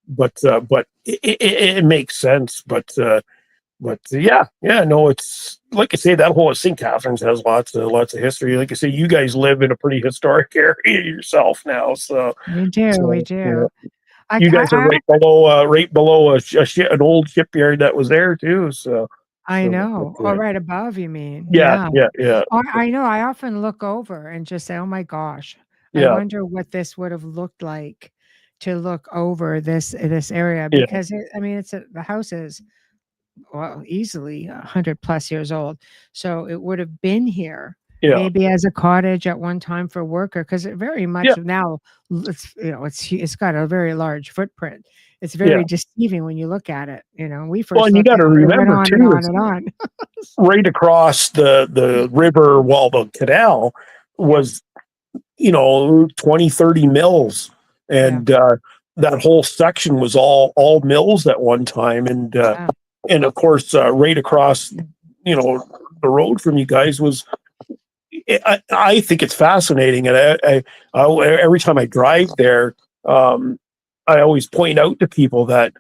but it makes sense. But yeah, yeah, no, it's like I say, that whole St. Catharines has lots of history. Like I say, you guys live in a pretty historic area yourself now, so We do, we so do. you guys are I right below an old shipyard that was there too. I But, know. Oh, right above, you mean? yeah, Yeah. yeah, yeah, I know. I often look over and just say, "Oh my gosh, I yeah, wonder what this would have looked like to look over this area." yeah, Because I mean, the house is well easily 100+ years old, so it would have been here yeah, maybe as a cottage at one time for worker. Because it very yeah, much now it's got a very large footprint. It's yeah. very deceiving when you look at it. We Well, first and you looked got at to it, it went remember on and too, on it's and on. right across the river. Well, the canal Yeah. was 20-30 mills, Yeah. and that whole section was all mills at one time, Yeah. and of course right across the road from you guys was. I think it's fascinating, and every time I drive there, I always point out to people that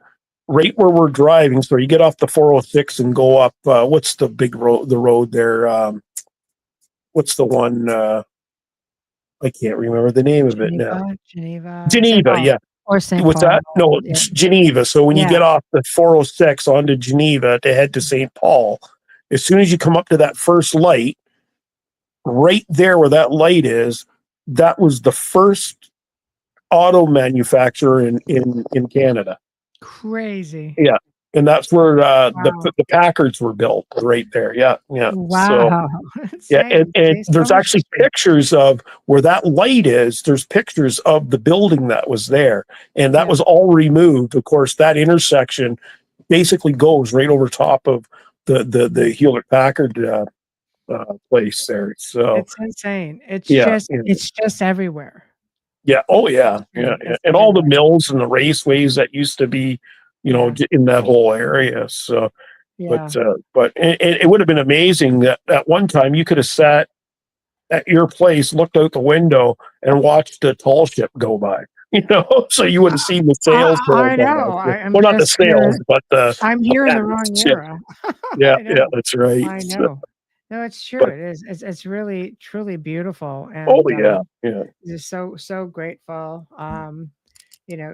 right where we're driving, so you get off the 406 and go up, what's the big road, the road there, what's the one, I can't remember the name of it now. Geneva, St. Geneva, Paul yeah. or St. What's Paul. that? No, Yeah. it's Geneva. So when you Yeah. get off the 406 onto Geneva to head to St. Paul, as soon as you come up to that first light, right there where that light is, that was the first auto manufacturer in Canada. Crazy. Yeah. And that's where Wow. the Packards were built right there. Yeah. Yeah. So Wow. yeah, and Say so there's much actually history. pictures of where that light is. There's pictures of the building that was there, and that Yeah. was all removed. Of course, that intersection basically goes right over top of the Hewlett Packard place there. So It's insane. yeah, yeah, It's just everywhere. yeah. Oh yeah, yeah, Insane. yeah. It's And all the everywhere. mills and the raceways that used to be, Yeah. in that whole area. So, Yeah. but it would have been amazing that at one time you could have sat at your place, looked out the window, and watched a tall ship go by. So you would have seen the sails going I by. know. I'm Well, not the just sails, here. but I'm the here in the mast wrong ship. era. Yeah, I yeah, know. that's right. I So, know. No, it's true. but It is. It's really truly beautiful, oh and yeah, yeah, just so grateful.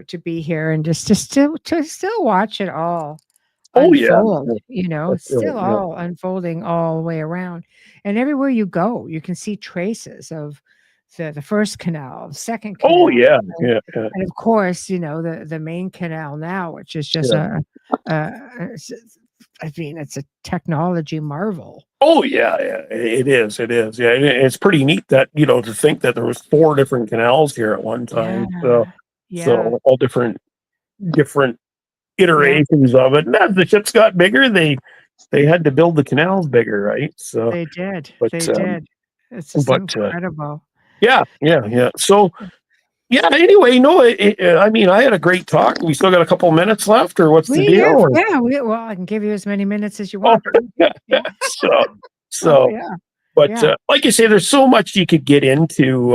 To be here and just to still watch it all oh yeah, unfold. yeah, It's that's right. still Yeah. all unfolding all the way around, and everywhere you go, you can see traces of the first canal, the second Oh canal, yeah, yeah, yeah, and of course, the main canal now, which is just yeah. a I mean, it's a technology marvel. Oh yeah, yeah. It is. It is. Yeah, and it's pretty neat that to think that there was 4 different canals here at one Yeah, time. So yeah, so all different yeah. iterations of it. And as the ships got bigger, they had to build the canals bigger, right? So, They did. but They did. It's just but incredible. Yeah. So, yeah, anyway, no, I mean, I had a great talk. We still got a couple minutes left, or what's the We deal? have, Or- yeah. Well, I can give you as many minutes as you oh, want. Yeah. so, Oh, so, yeah. but Yeah. like I say, there's so much you could get into.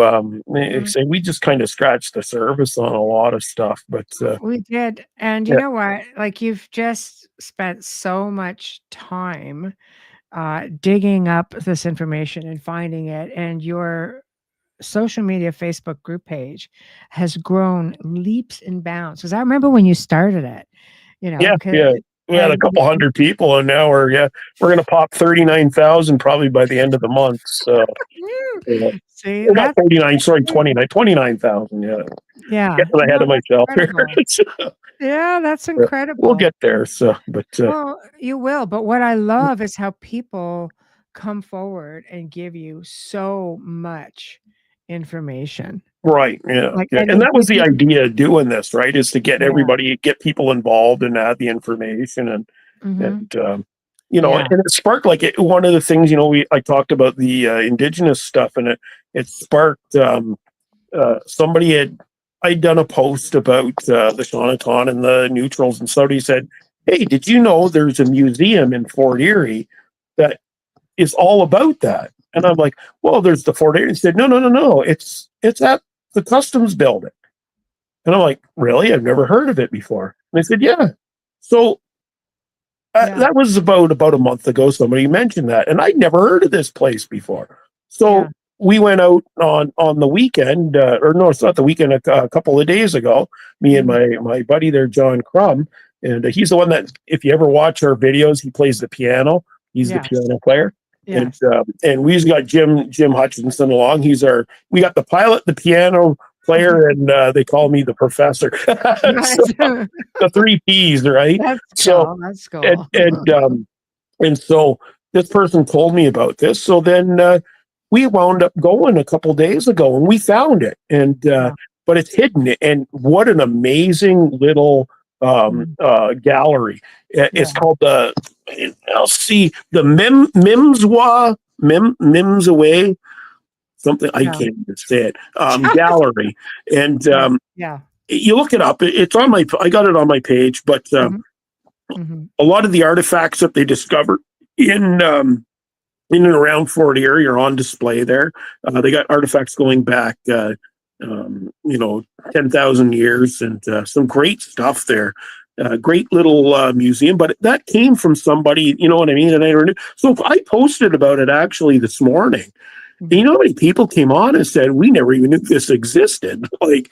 Mhm. Say we just kind of scratched the surface on a lot of stuff, but We did. And you yeah, know what? Like, you've just spent so much time digging up this information and finding it, and your social media Facebook group page has grown leaps and bounds. Because I remember when you started it, yeah, 'cause- yeah. We had a and couple hundred people, and now we're gonna pop 39,000 probably by the end of the month. So see, or not that's 39, sorry, 29,000. Yeah, yeah, getting ahead no, of that's myself here. incredible. Yeah, that's We'll incredible. get there. So, but Well, you will, but what I love is how people come forward and give you so much information. right, yeah, Like, yeah, and and they that was give the you, idea of doing this, right? Is to yeah. get people involved and add the information Mhm. and Yeah. and it sparked like one of the things I talked about the indigenous stuff, and it sparked somebody I'd done a post about the Shawneton and the Neutrals, and somebody said, "Hey, did you know there's a museum in Fort Erie that is all about that?" And I'm like, "Well, there's the Fort Erie." He said, "No. It's at the Customs Building." And I'm like, "Really? I've never heard of it before." And they said, "Yeah." So Yeah. that was about a month ago. Somebody mentioned that, and I'd never heard of this place before. So Yeah. we went out on the weekend, or no, it's not the weekend. A couple of days ago, me and my buddy there, John Crum, and he's the one that, if you ever watch our videos, he plays the piano. He's the Yes. piano player. Yes. And we got Jim Hutchinson along. We got the pilot, the piano player, and they call me the professor. So, the three P's, right? That's So cool. That's and cool. and so this person told me about this. So then we wound up going a couple days ago, and we found it. And Yeah. but it's hidden. And what an amazing little gallery! It's Yeah. called the. I'll see the Mimsaway something. I Yeah. can't even say it. Gallery, and Yeah. you look it up. It's on my. I got it on my page, but. Mhm. Mhm. A lot of the artifacts that they discovered in and around Fort Erie are on display there. They got artifacts going back, 10,000 years, and some great stuff there. Great little museum, but that came from somebody, you know what I mean? And so I posted about it actually this morning. And you know how many people came on and said, "We never even knew this existed." like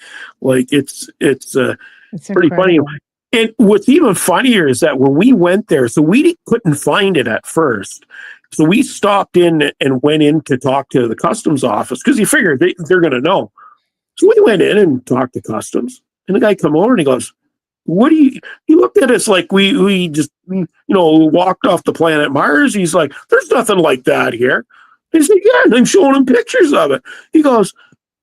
it's It's pretty funny. incredible. And what's even funnier is that when we went there, so we couldn't find it at first. So we stopped in and went in to talk to the customs office because you figure they're going to know. So we went in and talked to customs, and the guy come over and he goes, "What do you?" He looked at us like we just walked off the planet Mars. He's like, "There's nothing like that here." He said, "Yeah," and I'm showing him pictures of it. He goes,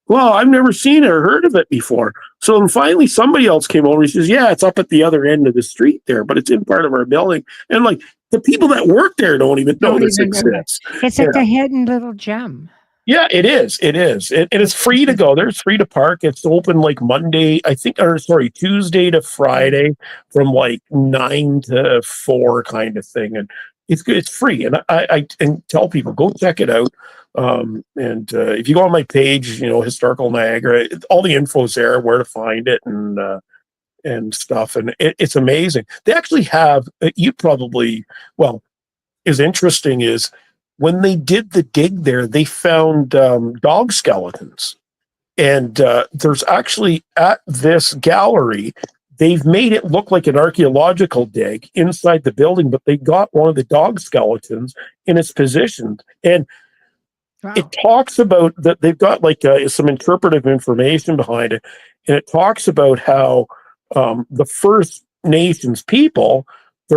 "Well, I've never seen it or heard of it before." So then finally somebody else came over. He says, "Yeah, it's up at the other end of the street there, but it's in part of our building." And like the people that work there don't even know Don't this even know that. exists. It's like a hidden little gem. Yeah, it is. It is. And it's free to go there. It's free to park. It's open like Tuesday to Friday from like 9 to 4 kind of thing. And it's good. It's free. And I tell people, go check it out. And if you go on my page, Historical Niagara, all the info's there, where to find it and stuff. And it's amazing. They actually have, is interesting is when they did the dig there, they found dog skeletons. And there's actually at this gallery, they've made it look like an archaeological dig inside the building, but they got one of the dog skeletons in its position. And Wow. it talks about that they've got like some interpretive information behind it. And it talks about how the First Nations people, they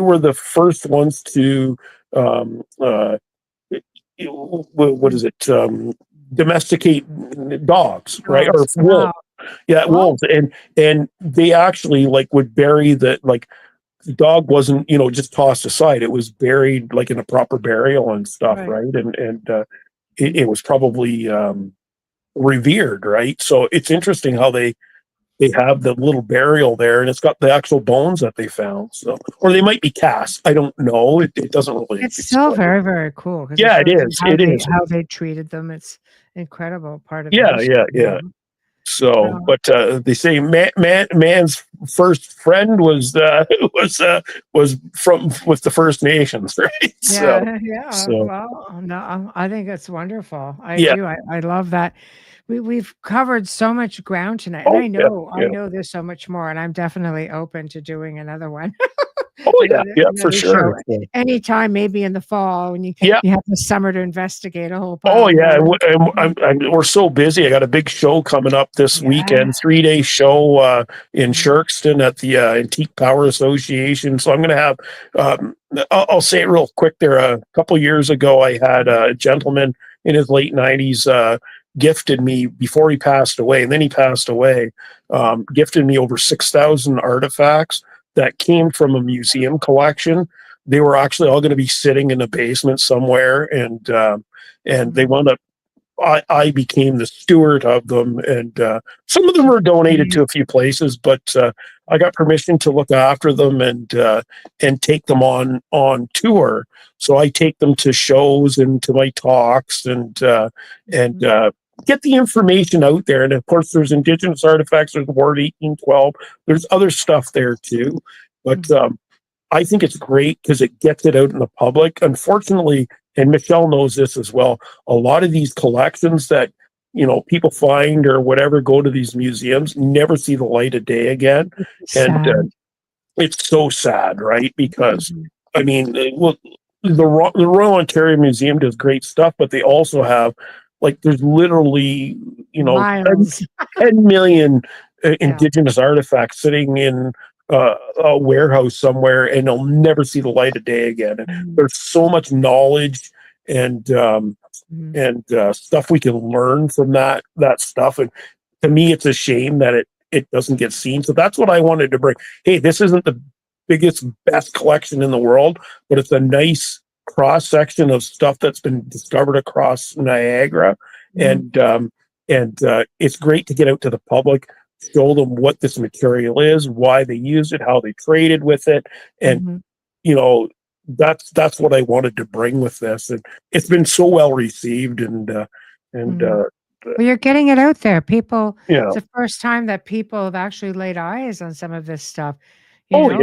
were the first ones to what is it? Domesticate dogs, right? Or wolves. Wow. Yeah, Wow. wolves. And they actually would bury the dog wasn't, just tossed aside. It was buried like in a proper burial and stuff, right? And it was probably revered, right? So it's interesting how they have the little burial there, and it's got the actual bones that they found. So, or they might be cast. I don't know. It doesn't really. It's still very, very cool because Yeah, it it shows you is. It is. how they treated them. It's incredible part of the Yeah, history. yeah. So, Wow. but they say man's first friend was from with the First Nations, right? Yeah. So Well, no, I think it's wonderful. I yeah. do. I love that. We've covered so much ground tonight, and Oh I yeah, know yeah. there's so much more, and I'm definitely open to doing another one. Oh yeah, for Another sure. show anytime, maybe in the fall when you Yeah. have the summer to investigate a whole Oh pile yeah, more. we're so busy. I got a big show coming up this weekend, 3-day show in Sherkston at the Antique Power Association. So I'm going to have, I'll say it real quick there. A couple years ago, I had a gentleman in his late 90s gifted me before he passed away, and then he passed away, gifted me over 6,000 artifacts that came from a museum collection. They were actually all going to be sitting in a basement somewhere, and they wound up. I became the steward of them, and some of them were donated to a few places, but I got permission to look after them and take them on tour. So I take them to shows and to my talks and get the information out there. And of course, there's Indigenous artifacts. There's Ward 1812. There's other stuff there too, but I think it's great because it gets it out in the public. Unfortunately, and Michelle knows this as well, a lot of these collections that, people find or whatever, go to these museums, never see the light of day again. And it's so sad, right? Because, I mean, the Royal Ontario Museum does great stuff, but they also have, there's literally, 10 million Indigenous artifacts sitting in a warehouse somewhere, and they'll never see the light of day again. And there's so much knowledge and stuff we can learn from that stuff. And to me, it's a shame that it doesn't get seen. So that's what I wanted to bring. Hey, this isn't the biggest, best collection in the world, but it's a nice cross section of stuff that's been discovered across Niagara, and it's great to get out to the public, show them what this material is, why they use it, how they traded with it, and that's what I wanted to bring with this, and it's been so well received, well, you're getting it out there. People, yeah, it's the first time that people have actually laid eyes on some of this stuff. And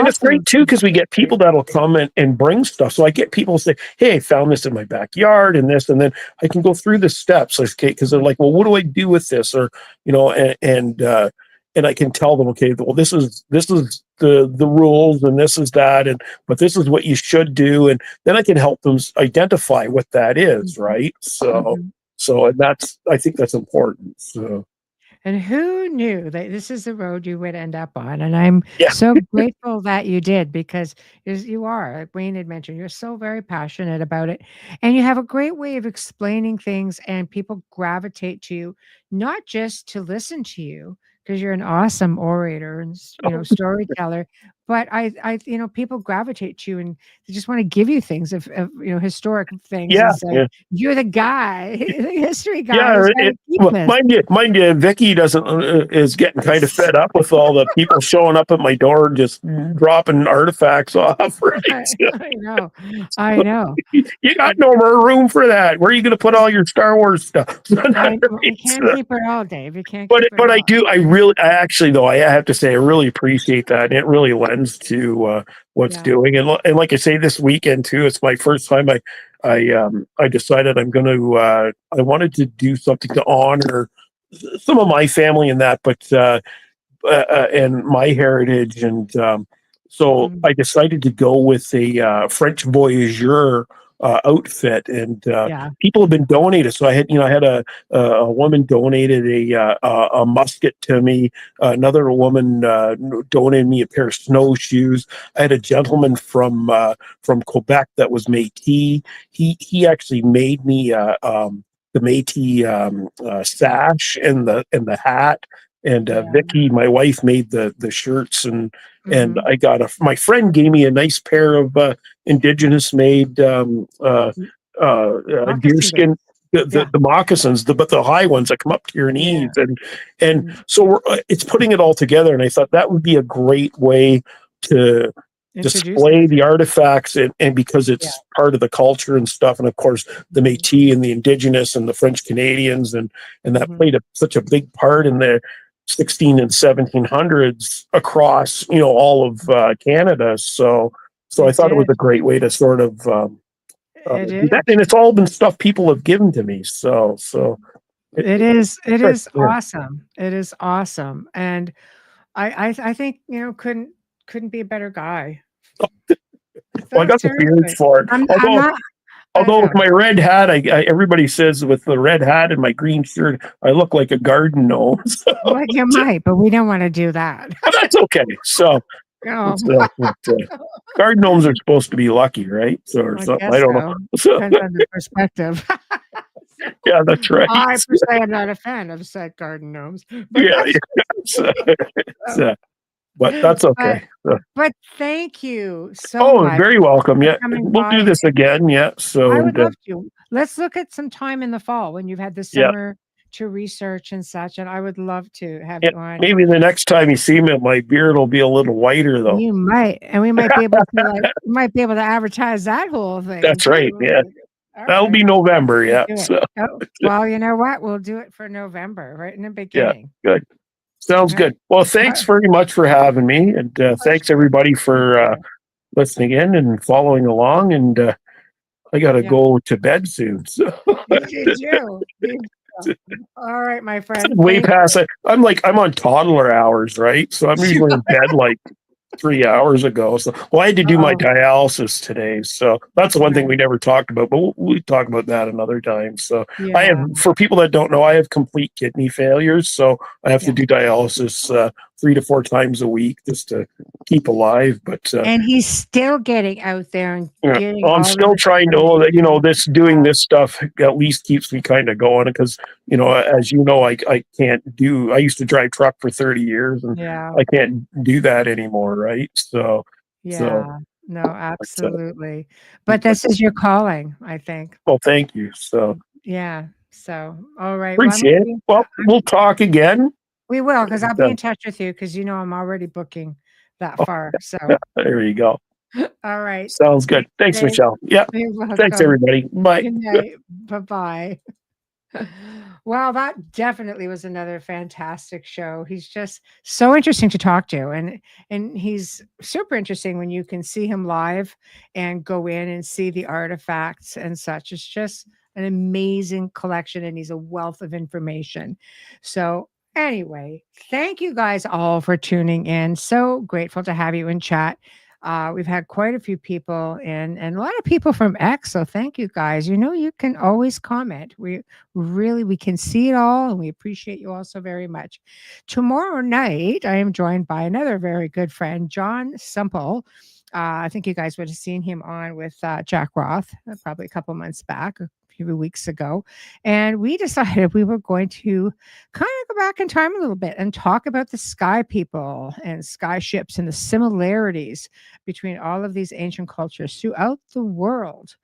it's great too because we get people that'll come and bring stuff. So I get people say, "Hey, I found this in my backyard," and this, and then I can go through the steps, because they're like, "Well, what do I do with this?" Or and I can tell them, "Okay, well, this is the rules, and this is that, but this is what you should do," and then I can help them identify what that is, right? So and I think that's important. So. And who knew that this is the road you would end up on? And I'm so grateful that you did, because you are, like Wayne had mentioned, you're so very passionate about it. And you have a great way of explaining things, and people gravitate to you, not just to listen to you, because you're an awesome orator and storyteller, but I people gravitate to you and they just want to give you things of historic things. Yeah, and say, you're the guy, the history guy. Mind you, Vicky is getting kind of fed up with all the people showing up at my door just dropping artifacts off. Right? I know. You got no more room for that. Where are you going to put all your Star Wars stuff? You can't keep it all, Dave. You can't. But I do. I have to say, I really appreciate that. And it really lends to what's doing. And like I say, this weekend too, it's my first time. I decided I'm going to. I wanted to do something to honor some of my family and that, but and my heritage, and so I decided to go with a French voyageur outfit, and people have been donated. So I had a woman donated a musket to me. Another woman donated me a pair of snowshoes. I had a gentleman from Quebec that was Métis. He actually made me the Métis sash and the hat. And Vicky, my wife, made the shirts, and I got my friend gave me a nice pair of Indigenous made deer Moccasin skin, Yeah. the moccasins, but the high ones that come up to your knees, Yeah. and so it's putting it all together. And I thought that would be a great way to Introduce display it. the artifacts, and because Yeah. it's part of the culture and stuff, and of course the Métis and the Indigenous and the French Canadians, and that played such a big part in the 16 and 1700s across all of Canada. So I It thought it was did. a great way to sort of It do that, is. and it's all been stuff people have given to me. So It is. It good. is Yeah. awesome. It is awesome. And I think, couldn't be a better guy. Well, I So got the beard seriously. for it. I'm not I Although with know. my red hat, everybody says with the red hat and my green shirt, I look like a garden gnome. So, Well, you might, but we don't want to do that. but that's okay. So, No. garden gnomes are supposed to be lucky, right? So, or I something. I guess don't know. so. So, Depends on the perspective. yeah, that's right. I per se am not a fan of said garden gnomes, but Yeah, that's so, so. but that's okay. So, But thank you so oh, much very welcome. for Yeah, coming we'll do by. this again. Yeah. So, I would love to. Let's look at some time in the fall when you've had the yeah. summer to research and such, and I would love to have Yeah, you on. maybe the next time you see me, my beard will be a little whiter, though. You might, and we might be able to advertise that whole thing That's right. too. Yeah, All that'll right. be November. Yeah. Do it. So, Oh, well, you know what? We'll do it for November, right in the yeah, beginning. good. Sounds All right. good. Well, thanks very much for having me, and thanks everybody for listening in and following along. And I got to Yeah. go to bed soon. So You do. All right, my friend. way Thank past it. I'm on toddler hours, right? So I'm you. usually in bed like 3 hours ago. So, well, I had to do my Uh-oh. dialysis today. So that's the one thing Right. we never talked about, but we'll talk about that another time. So I have, Yeah. for people that don't know, I have complete kidney failures. So I have to Yeah. do dialysis 3 to 4 times a week just to keep alive. But And he's still getting out there and yeah, getting I'm all still of trying to, doing this stuff at least keeps me kind of going because, as you know, I can't do, I used to drive truck for 30 years and Yeah. I can't do that anymore. Right. So, Yeah. No, but, absolutely. But this is your calling, I think. well, thank you. So Yeah. So, all right. Well, appreciate it. Well, we'll talk again. we will, because I'll be So, in touch with you because I'm already booking that far. So, there you go. all right. Sounds good. Thanks, Thank- Michelle. Yeah. You're Thanks, welcome. everybody. Bye. Good night. Bye-bye. Well, that definitely was another fantastic show. He's just so interesting to talk to, and he's super interesting when you can see him live and go in and see the artifacts and such. It's just an amazing collection, and he's a wealth of information. So anyway, thank you guys all for tuning in. So grateful to have you in chat. We've had quite a few people in and a lot of people from X. So thank you guys. You can always comment. We can see it all and we appreciate you all so very much. Tomorrow night, I am joined by another very good friend, John Semple. I think you guys would have seen him on with Jack Roth probably a couple months back, a few weeks ago. And we decided we were going to kind of go back in time a little bit and talk about the sky people and sky ships and the similarities between all of these ancient cultures throughout the world.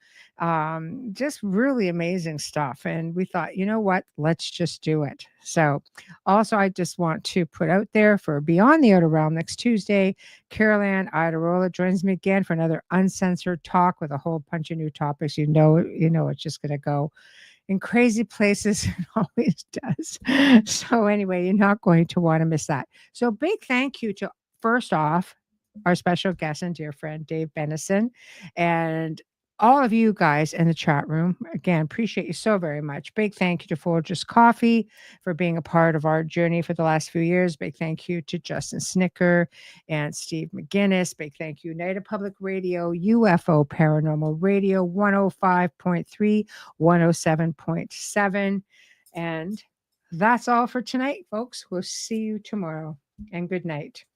Just really amazing stuff. And we thought, you know what? Let's just do it. So, also, I just want to put out there for Beyond the Outer Realm next Tuesday, Carol Ann Idarola joins me again for another uncensored talk with a whole bunch of new topics. It's just going to go in crazy places. It always does. So anyway, you're not going to want to miss that. So big thank you to, first off, our special guest and dear friend, Dave Bennison, and all of you guys in the chat room. Again, appreciate you so very much. Big thank you to Folgers Coffee for being a part of our journey for the last few years. Big thank you to Justin Snicker and Steve McGinnis. Big thank you, United Public Radio, UFO Paranormal Radio, 105.3, 107.7. And that's all for tonight, folks. We'll see you tomorrow. And good night.